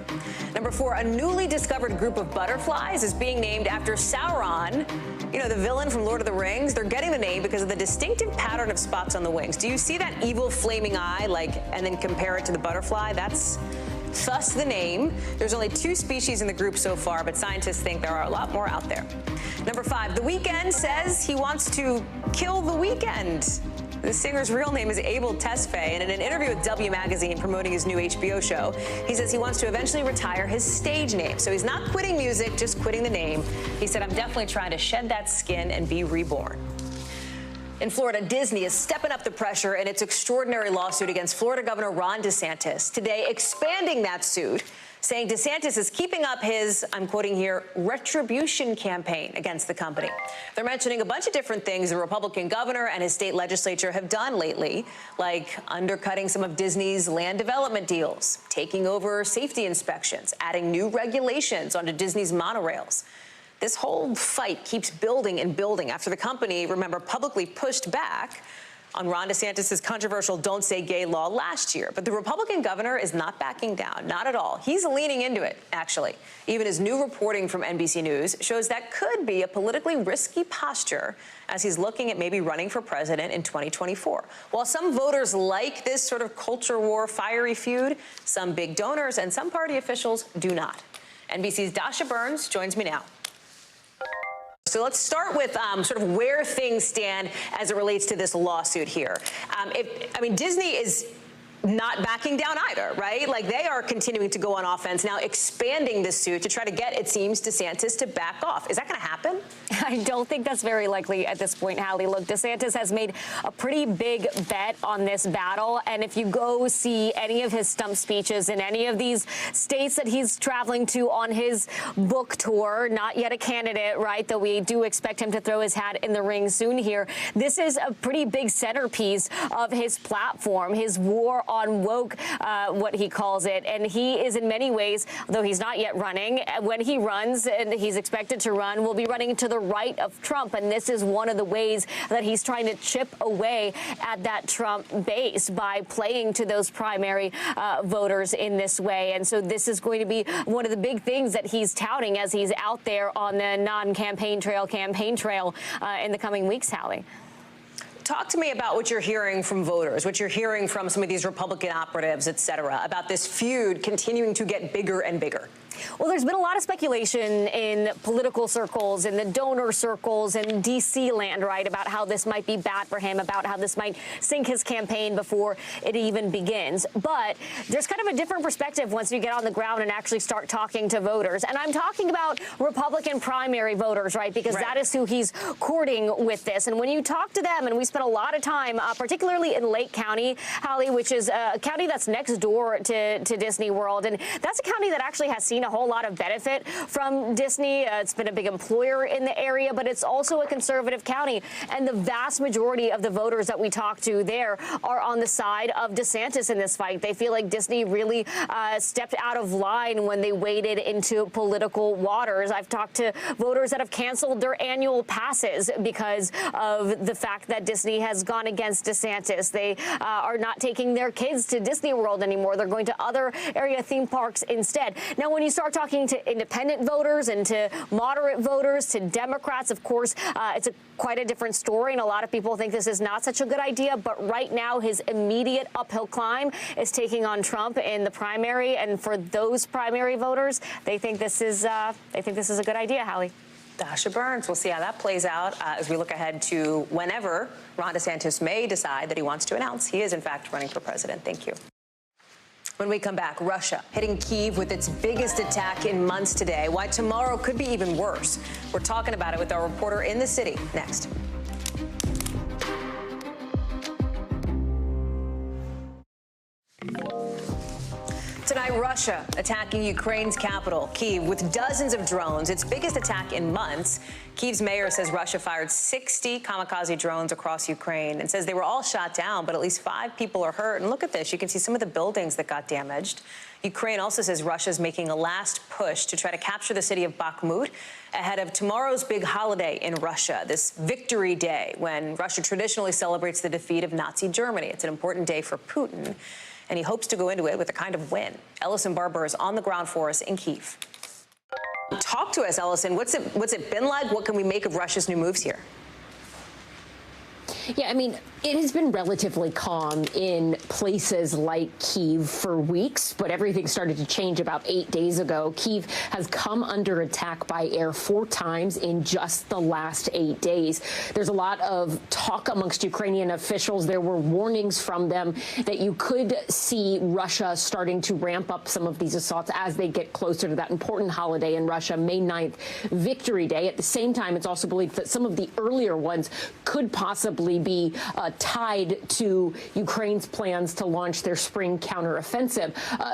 Number 4, a newly discovered group of butterflies is being named after Sauron, you know, the villain from Lord of the Rings. They're getting the name because of the distinctive pattern of spots on the wings. Do you see that evil flaming eye, and then compare it to the butterfly? That's thus the name. There's only 2 species in the group so far, but scientists think there are a lot more out there. Number 5, The Weeknd says he wants to kill The Weeknd. The singer's real name is Abel Tesfaye, and in an interview with W Magazine promoting his new HBO show, he says he wants to eventually retire his stage name. So he's not quitting music, just quitting the name. He said, I'm definitely trying to shed that skin and be reborn. In Florida, Disney is stepping up the pressure in its extraordinary lawsuit against Florida Governor Ron DeSantis, today expanding that suit, saying DeSantis is keeping up his, I'm quoting here, retribution campaign against the company. They're mentioning a bunch of different things the Republican governor and his state legislature have done lately, like undercutting some of Disney's land development deals, taking over safety inspections, adding new regulations onto Disney's monorails. This whole fight keeps building and building after the company, remember, publicly pushed back on Ron DeSantis' controversial Don't Say Gay law last year. But the Republican governor is not backing down, not at all. He's leaning into it, actually. Even his new reporting from NBC News shows that could be a politically risky posture as he's looking at maybe running for president in 2024. While some voters like this sort of culture war, fiery feud, some big donors and some party officials do not. NBC's Dasha Burns joins me now. So let's start with sort of where things stand as it relates to this lawsuit here. Disney is not backing down either, right? Like, they are continuing to go on offense, now expanding this suit to try to get, it seems, DeSantis to back off. Is that going to happen? I don't think that's very likely at this point, Hallie. Look, DeSantis has made a pretty big bet on this battle, and if you go see any of his stump speeches in any of these states that he's traveling to on his book tour, not yet a candidate, right, though we do expect him to throw his hat in the ring soon here, this is a pretty big centerpiece of his platform, his war on woke, what he calls it. And he is in many ways, though he's not yet running, when he runs, and he's expected to run, will be running to the right of Trump. And this is one of the ways that he's trying to chip away at that Trump base by playing to those primary voters in this way. And so this is going to be one of the big things that he's touting as he's out there on the non-campaign trail, in the coming weeks, Hallie. Talk to me about what you're hearing from voters, what you're hearing from some of these Republican operatives, et cetera, about this feud continuing to get bigger and bigger. Well, there's been a lot of speculation in political circles, in the donor circles, in D.C. land, right, about how this might be bad for him, about how this might sink his campaign before it even begins. But there's kind of a different perspective once you get on the ground and actually start talking to voters. And I'm talking about Republican primary voters, right, because that is who he's courting with this. And when you talk to them, and we spent a lot of time, particularly in Lake County, Hallie, which is a county that's next door to Disney World, and that's a county that actually has seen a whole lot of benefit from Disney. It's been a big employer in the area, but it's also a conservative county. And the vast majority of the voters that we talk to there are on the side of DeSantis in this fight. They feel like Disney really stepped out of line when they waded into political waters. I've talked to voters that have canceled their annual passes because of the fact that Disney has gone against DeSantis. They are not taking their kids to Disney World anymore. They're going to other area theme parks instead. Now, when you start talking to independent voters and to moderate voters, to Democrats, of course, it's quite a different story, and a lot of people think this is not such a good idea. But right now, his immediate uphill climb is taking on Trump in the primary, and for those primary voters, they think this is a good idea, Hallie. Dasha Burns. We'll see how that plays out as we look ahead to whenever Ron DeSantis may decide that he wants to announce he is, in fact, running for president. Thank you. When we come back, Russia hitting Kyiv with its biggest attack in months today. Why tomorrow could be even worse. We're talking about it with our reporter in the city next. Tonight, Russia attacking Ukraine's capital, Kyiv, with dozens of drones, its biggest attack in months. Kyiv's mayor says Russia fired 60 kamikaze drones across Ukraine and says they were all shot down, but at least 5 people are hurt. And look at this. You can see some of the buildings that got damaged. Ukraine also says Russia's making a last push to try to capture the city of Bakhmut ahead of tomorrow's big holiday in Russia, this Victory Day, when Russia traditionally celebrates the defeat of Nazi Germany. It's an important day for Putin, and he hopes to go into it with a kind of win. Ellison Barber is on the ground for us in Kyiv. Talk to us, Ellison. What's it been like? What can we make of Russia's new moves here? Yeah, I mean, it has been relatively calm in places like Kyiv for weeks, but everything started to change about 8 days ago. Kyiv has come under attack by air 4 times in just the last 8 days. There's a lot of talk amongst Ukrainian officials. There were warnings from them that you could see Russia starting to ramp up some of these assaults as they get closer to that important holiday in Russia, May 9th, Victory Day. At the same time, it's also believed that some of the earlier ones could possibly be tied to Ukraine's plans to launch their spring counteroffensive.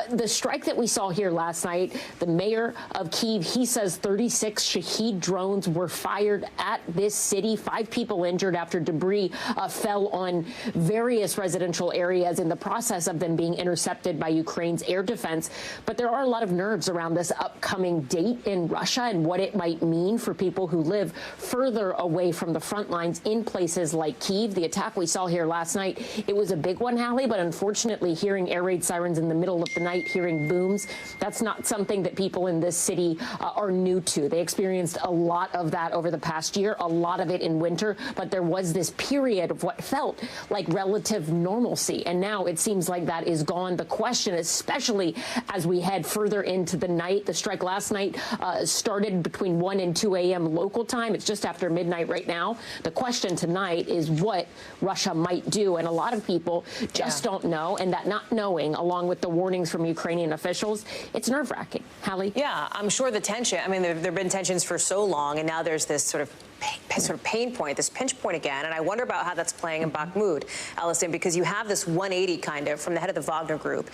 The strike that we saw here last night, the mayor of Kyiv, he says 36 Shahed drones were fired at this city. 5 people injured after debris fell on various residential areas in the process of them being intercepted by Ukraine's air defense. But there are a lot of nerves around this upcoming date in Russia and what it might mean for people who live further away from the front lines in places like Kyiv. The attack we saw here last night, it was a big one, Hallie, but unfortunately hearing air raid sirens in the middle of the night, hearing booms, that's not something that people in this city are new to. They experienced a lot of that over the past year, a lot of it in winter, but there was this period of what felt like relative normalcy, and now it seems like that is gone. The question, especially as we head further into the night, the strike last night started between 1 and 2 a.m. local time. It's just after midnight right now. The question tonight is what Russia might do. And a lot of people just don't know, and that not knowing, along with the warnings from Ukrainian officials, it's nerve-wracking. Hallie? Yeah, I'm sure the tension, I mean, there have been tensions for so long, and now there's this sort of pain point, this pinch point again, and I wonder about how that's playing in Bakhmut, Allison, because you have this 180 kind of from the head of the Wagner group,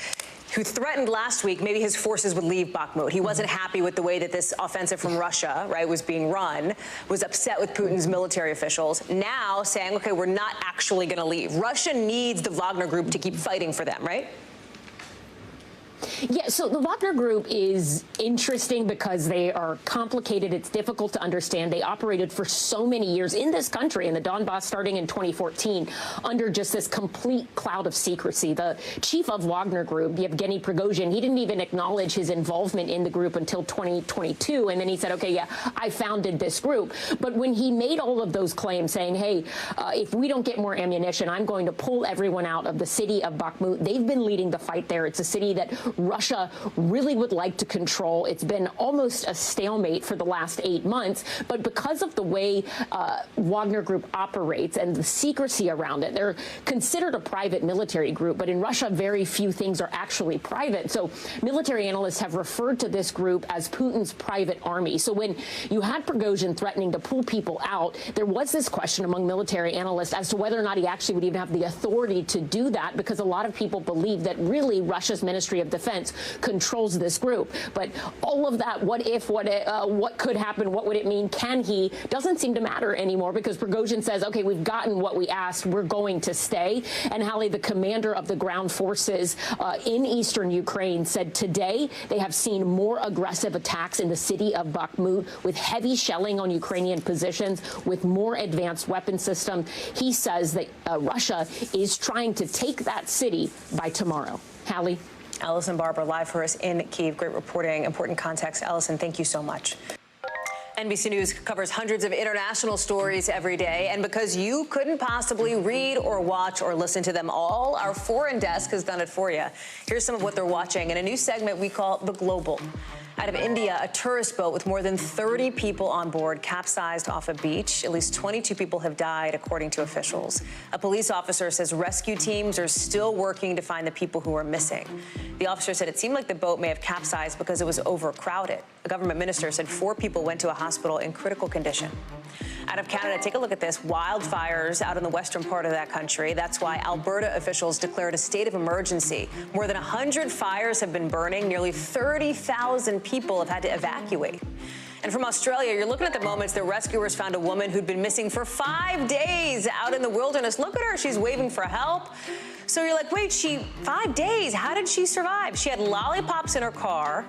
who threatened last week maybe his forces would leave Bakhmut. He wasn't happy with the way that this offensive from Russia, right, was being run, was upset with Putin's military officials, now saying, okay, we're not actually going to leave. Russia needs the Wagner group to keep fighting for them, right? Yeah, so the Wagner Group is interesting because they are complicated. It's difficult to understand. They operated for so many years in this country, in the Donbass, starting in 2014, under just this complete cloud of secrecy. The chief of Wagner Group, Yevgeny Prigozhin, he didn't even acknowledge his involvement in the group until 2022. And then he said, okay, yeah, I founded this group. But when he made all of those claims saying, hey, if we don't get more ammunition, I'm going to pull everyone out of the city of Bakhmut. They've been leading the fight there. It's a city that Russia really would like to control. It's been almost a stalemate for the last 8 months, but because of the way Wagner Group operates and the secrecy around it, they're considered a private military group, but in Russia, very few things are actually private. So military analysts have referred to this group as Putin's private army. So when you had Prigozhin threatening to pull people out, there was this question among military analysts as to whether or not he actually would even have the authority to do that, because a lot of people believe that really Russia's Ministry of Defense controls this group. But all of that, what if, what could happen, what would it mean, can he, doesn't seem to matter anymore, because Prigozhin says, okay, we've gotten what we asked, we're going to stay. And Hallie, the commander of the ground forces in eastern Ukraine, said today they have seen more aggressive attacks in the city of Bakhmut, with heavy shelling on Ukrainian positions, with more advanced weapon systems. He says that Russia is trying to take that city by tomorrow. Hallie? Allison Barber, live for us in Kyiv. Great reporting, important context. Allison, thank you so much. NBC News covers hundreds of international stories every day, and because you couldn't possibly read or watch or listen to them all, our foreign desk has done it for you. Here's some of what they're watching in a new segment we call The Global. Out of India, a tourist boat with more than 30 people on board capsized off a beach. At least 22 people have died, according to officials. A police officer says rescue teams are still working to find the people who are missing. The officer said it seemed like the boat may have capsized because it was overcrowded. A government minister said 4 people went to a hospital in critical condition. Out of Canada, take a look at this. Wildfires out in the western part of that country. That's why Alberta officials declared a state of emergency. More than 100 fires have been burning. Nearly 30,000 people have had to evacuate. And from Australia, you're looking at the moments the rescuers found a woman who'd been missing for 5 days out in the wilderness. Look at her. She's waving for help. So you're like, wait, 5 days? How did she survive? She had lollipops in her car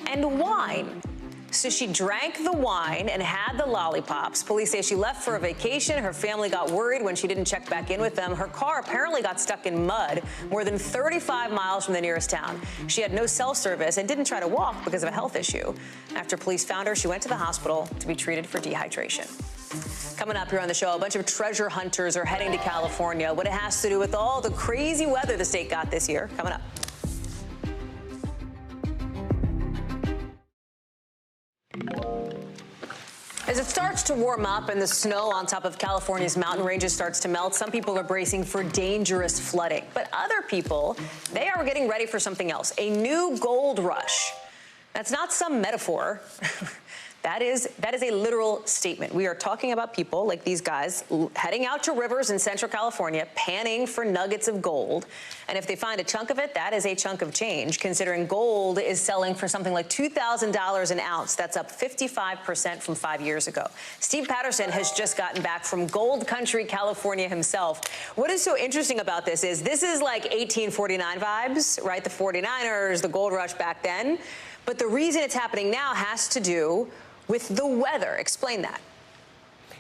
and wine. So she drank the wine and had the lollipops. Police say she left for a vacation. Her family got worried when she didn't check back in with them. Her car apparently got stuck in mud more than 35 miles from the nearest town. She had no cell service and didn't try to walk because of a health issue. After police found her, she went to the hospital to be treated for dehydration. Coming up here on the show, a bunch of treasure hunters are heading to California. What it has to do with all the crazy weather the state got this year. Coming up. As it starts to warm up and the snow on top of California's mountain ranges starts to melt, some people are bracing for dangerous flooding. But other people, they are getting ready for something else, a new gold rush. That's not some metaphor. That is a literal statement. We are talking about people like these guys heading out to rivers in Central California, panning for nuggets of gold. And if they find a chunk of it, that is a chunk of change, considering gold is selling for something like $2,000 an ounce. That's up 55% from 5 years ago. Steve Patterson has just gotten back from gold country, California himself. What is so interesting about this is like 1849 vibes, right? The 49ers, the gold rush back then. But the reason it's happening now has to do with the weather. Explain that.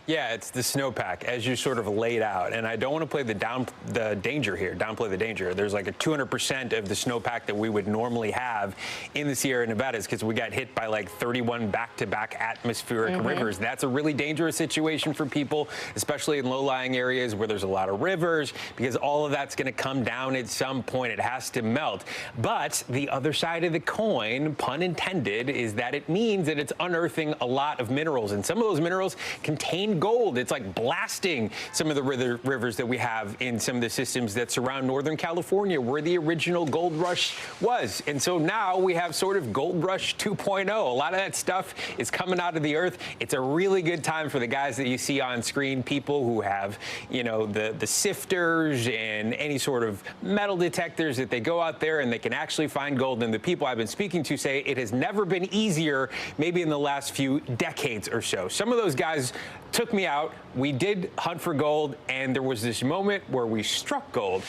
Yeah, it's the snowpack, as you sort of laid out. And I don't want to play the danger here, downplay the danger. There's like a 200% of the snowpack that we would normally have in the Sierra Nevadas, because we got hit by like 31 back-to-back atmospheric rivers. That's a really dangerous situation for people, especially in low-lying areas where there's a lot of rivers, because all of that's going to come down at some point. It has to melt. But the other side of the coin, pun intended, is that it means that it's unearthing a lot of minerals. And some of those minerals contain finding gold. It's like blasting some of the rivers that we have in some of the systems that surround Northern California, where the original gold rush was. And so now we have sort of gold rush 2.0. A lot of that stuff is coming out of the earth. It's a really good time for the guys that you see on screen, people who have, you know, the sifters and any sort of metal detectors, that they go out there and they can actually find gold. And the people I've been speaking to say it has never been easier, maybe in the last few decades or so. Some of those guys took me out. We did hunt for gold, and there was this moment where we struck gold.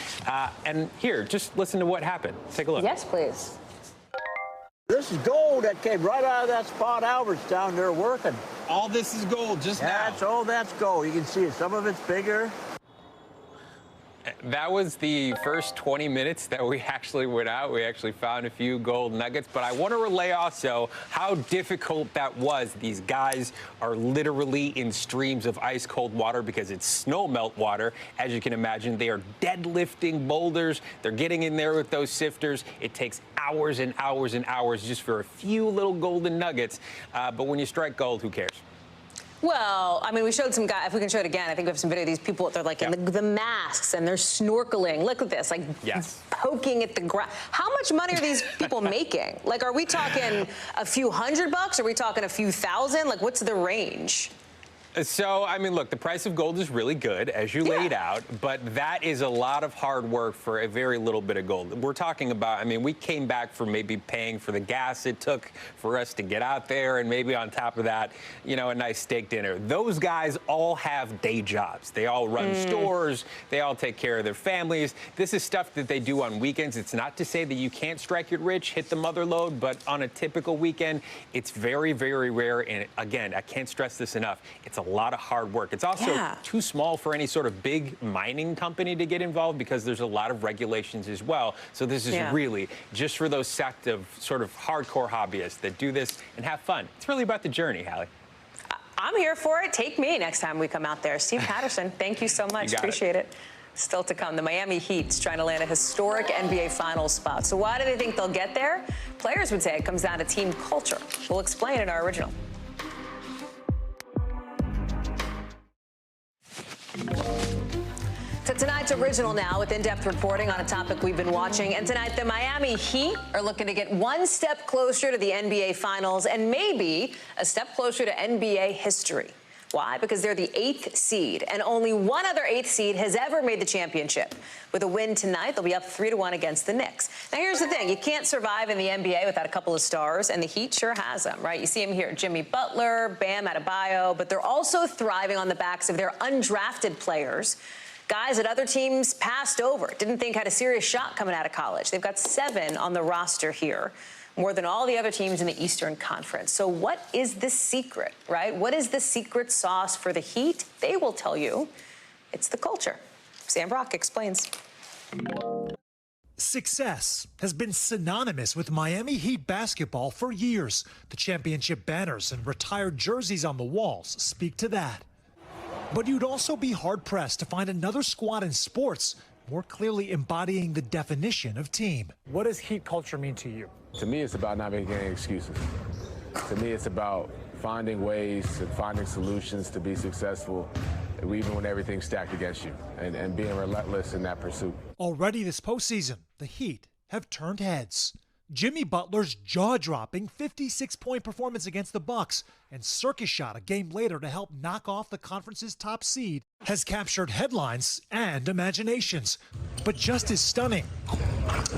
And here, just listen to what happened. Take a look. Yes, please. This is gold that came right out of that spot Albert's down there working. All this is gold just now. That's gold. You can see it. Some of it's bigger. That was the first 20 minutes that we actually went out. We actually found a few gold nuggets, but I want to relay also how difficult that was. These guys are literally in streams of ice cold water because it's snow melt water. As you can imagine, they are deadlifting boulders. They're getting in there with those sifters. It takes hours and hours and hours just for a few little golden nuggets. But when you strike gold, who cares? Well, I mean, we showed some guys. If we can show it again, I think we have some video of these people. They're like in the masks and they're snorkeling. Look at this, like poking at the ground. How much money are these people making? Like, are we talking a few $100? Are we talking a few thousand? Like, what's the range? So, I mean, look, the price of gold is really good, as you laid out, but that is a lot of hard work for a very little bit of gold. We're talking about, I mean, we came back for maybe paying for the gas it took for us to get out there, and maybe on top of that, you know, a nice steak dinner. Those guys all have day jobs. They all run stores. They all take care of their families. This is stuff that they do on weekends. It's not to say that you can't strike it rich, hit the mother lode, but on a typical weekend, it's very, very rare. And again, I can't stress this enough. It's a lot of hard work. It's also too small for any sort of big mining company to get involved because there's a lot of regulations as well. So this is really just for those sect of sort of hardcore hobbyists that do this and have fun. It's really about the journey, Hallie. I'm here for it. Take me next time we come out there. Steve Patterson, thank you so much. Appreciate it. Still to come, the Miami Heat's trying to land a historic NBA Finals spot. So why do they think they'll get there? Players would say it comes down to team culture. We'll explain in our original. So tonight's original now with in-depth reporting on a topic we've been watching. And tonight, the Miami Heat are looking to get one step closer to the NBA Finals and maybe a step closer to NBA history. Why? Because they're the 8th seed, and only one other 8th seed has ever made the championship. With a win tonight, they'll be up 3-1 against the Knicks. Now, here's the thing. You can't survive in the NBA without a couple of stars, and the Heat sure has them, right? You see them here, Jimmy Butler, Bam Adebayo, but they're also thriving on the backs of their undrafted players, guys that other teams passed over, didn't think had a serious shot coming out of college. They've got 7 on the roster here, more than all the other teams in the Eastern Conference. So what is the secret, right? What is the secret sauce for the Heat? They will tell you. It's the culture. Sam Brock explains. Success has been synonymous with Miami Heat basketball for years. The championship banners and retired jerseys on the walls speak to that. But you'd also be hard-pressed to find another squad in sports more clearly embodying the definition of team. What does Heat culture mean to you? To me, it's about not making any excuses. To me, it's about finding ways and finding solutions to be successful, even when everything's stacked against you, and being relentless in that pursuit. Already this postseason, the Heat have turned heads. Jimmy Butler's jaw-dropping 56-point performance against the Bucks and circus shot a game later to help knock off the conference's top seed has captured headlines and imaginations. But just as stunning,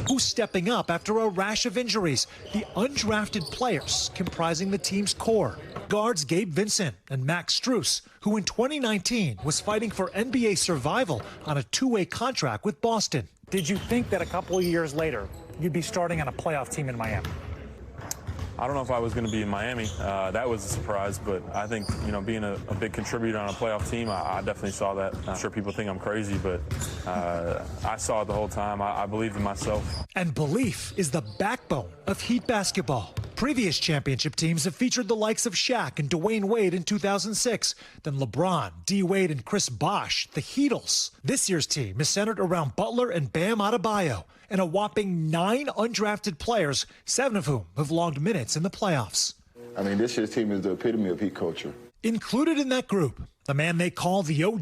who's stepping up after a rash of injuries? The undrafted players comprising the team's core. Guards Gabe Vincent and Max Strus, who in 2019 was fighting for NBA survival on a 2-way contract with Boston. Did you think that a couple of years later, you'd be starting on a playoff team in Miami? I don't know if I was going to be in Miami. That was a surprise, but I think, you know, being a big contributor on a playoff team, I definitely saw that. I'm sure people think I'm crazy, but I saw it the whole time. I believed in myself. And belief is the backbone of Heat basketball. Previous championship teams have featured the likes of Shaq and Dwayne Wade in 2006, then LeBron, D. Wade, and Chris Bosh, the Heatles. This year's team is centered around Butler and Bam Adebayo, and a whopping 9 undrafted players, 7 of whom have logged minutes in the playoffs. I mean, this year's team is the epitome of Heat culture. Included in that group, The man they call the OG,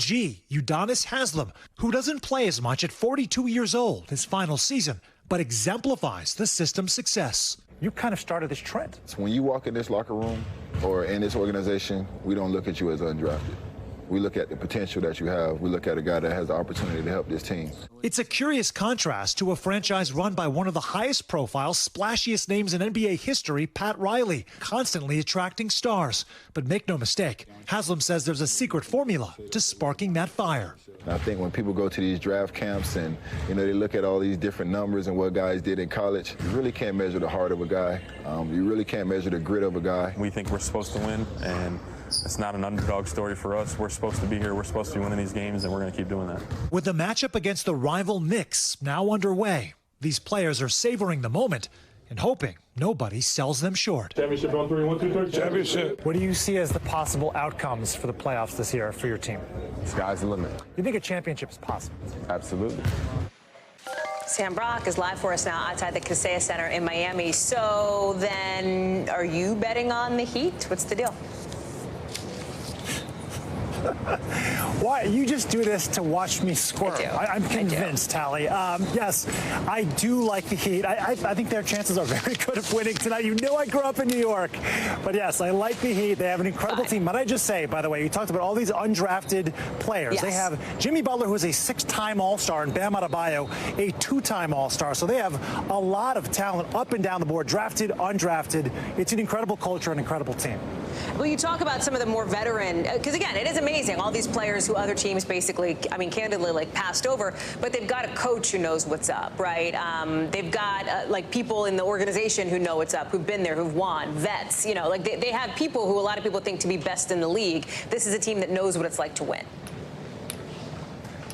Udonis Haslem, who doesn't play as much at 42 years old, his final season, but exemplifies the system's success. You kind of started this trend. So when you walk in this locker room or in this organization, we don't look at you as undrafted. We look at the potential that you have. We look at a guy that has the opportunity to help this team. It's a curious contrast to a franchise run by one of the highest profile, splashiest names in NBA history, Pat Riley, constantly attracting stars. But make no mistake, Haslem says there's a secret formula to sparking that fire. I think when people go to these draft camps and, they look at all these different numbers and what guys did in college, you really can't measure the heart of a guy. You really can't measure the grit of a guy. We think we're supposed to win, and it's not an underdog story for us. We're supposed to be here. We're supposed to be winning these games, and we're going to keep doing that. With the matchup against the rival Knicks now underway, these players are savoring the moment and hoping nobody sells them short. Championship on 3, 1, 2, 3. Championship. What do you see as the possible outcomes for the playoffs this year for your team? Sky's the limit. You think a championship is possible? Absolutely. Sam Brock is live for us now outside the Kaseya Center in Miami. So then, are you betting on the Heat? What's the deal? Why? You just do this to watch me squirm. I'm convinced, Hallie. Yes, I do like the Heat. I think their chances are very good of winning tonight. You know I grew up in New York. But yes, I like the Heat. They have an incredible team. Might I just say, by the way, you talked about all these undrafted players. Yes. They have Jimmy Butler, who is a 6-time All-Star, and Bam Adebayo, a 2-time All-Star. So they have a lot of talent up and down the board, drafted, undrafted. It's an incredible culture, an incredible team. Well, you talk about some of the more veteran, because again, it is amazing. All these players who other teams basically, candidly, passed over, but they've got a coach who knows what's up, right? They've got people in the organization who know what's up, who've been there, who've won, vets. They have people who a lot of people think to be best in the league. This is a team that knows what it's like to win.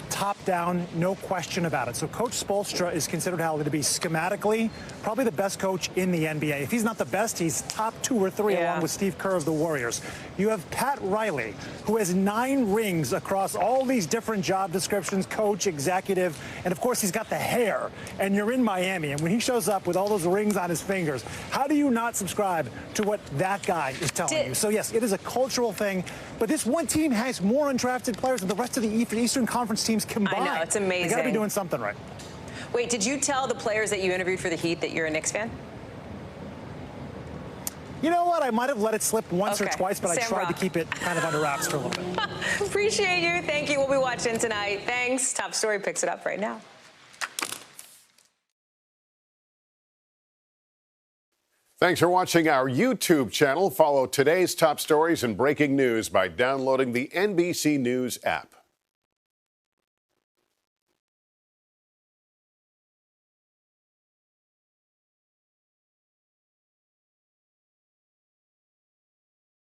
Top down, no question about it. So Coach Spoelstra is considered, Hallie, to be schematically probably the best coach in the NBA. If he's not the best, he's top 2 or 3 along with Steve Kerr of the Warriors. You have Pat Riley, who has 9 rings across all these different job descriptions, coach, executive, and of course he's got the hair. And you're in Miami, and when he shows up with all those rings on his fingers, how do you not subscribe to what that guy is telling you? So yes, it is a cultural thing, but this one team has more undrafted players than the rest of the Eastern Conference teams combined. I know, it's amazing. They got to be doing something right. Wait, did you tell the players that you interviewed for the Heat that you're a Knicks fan? You know what? I might have let it slip once or twice, but I tried to keep it kind of under wraps for a little bit. Appreciate you. Thank you. We'll be watching tonight. Thanks. Top Story picks it up right now. Thanks for watching our YouTube channel. Follow today's top stories and breaking news by downloading the NBC News app.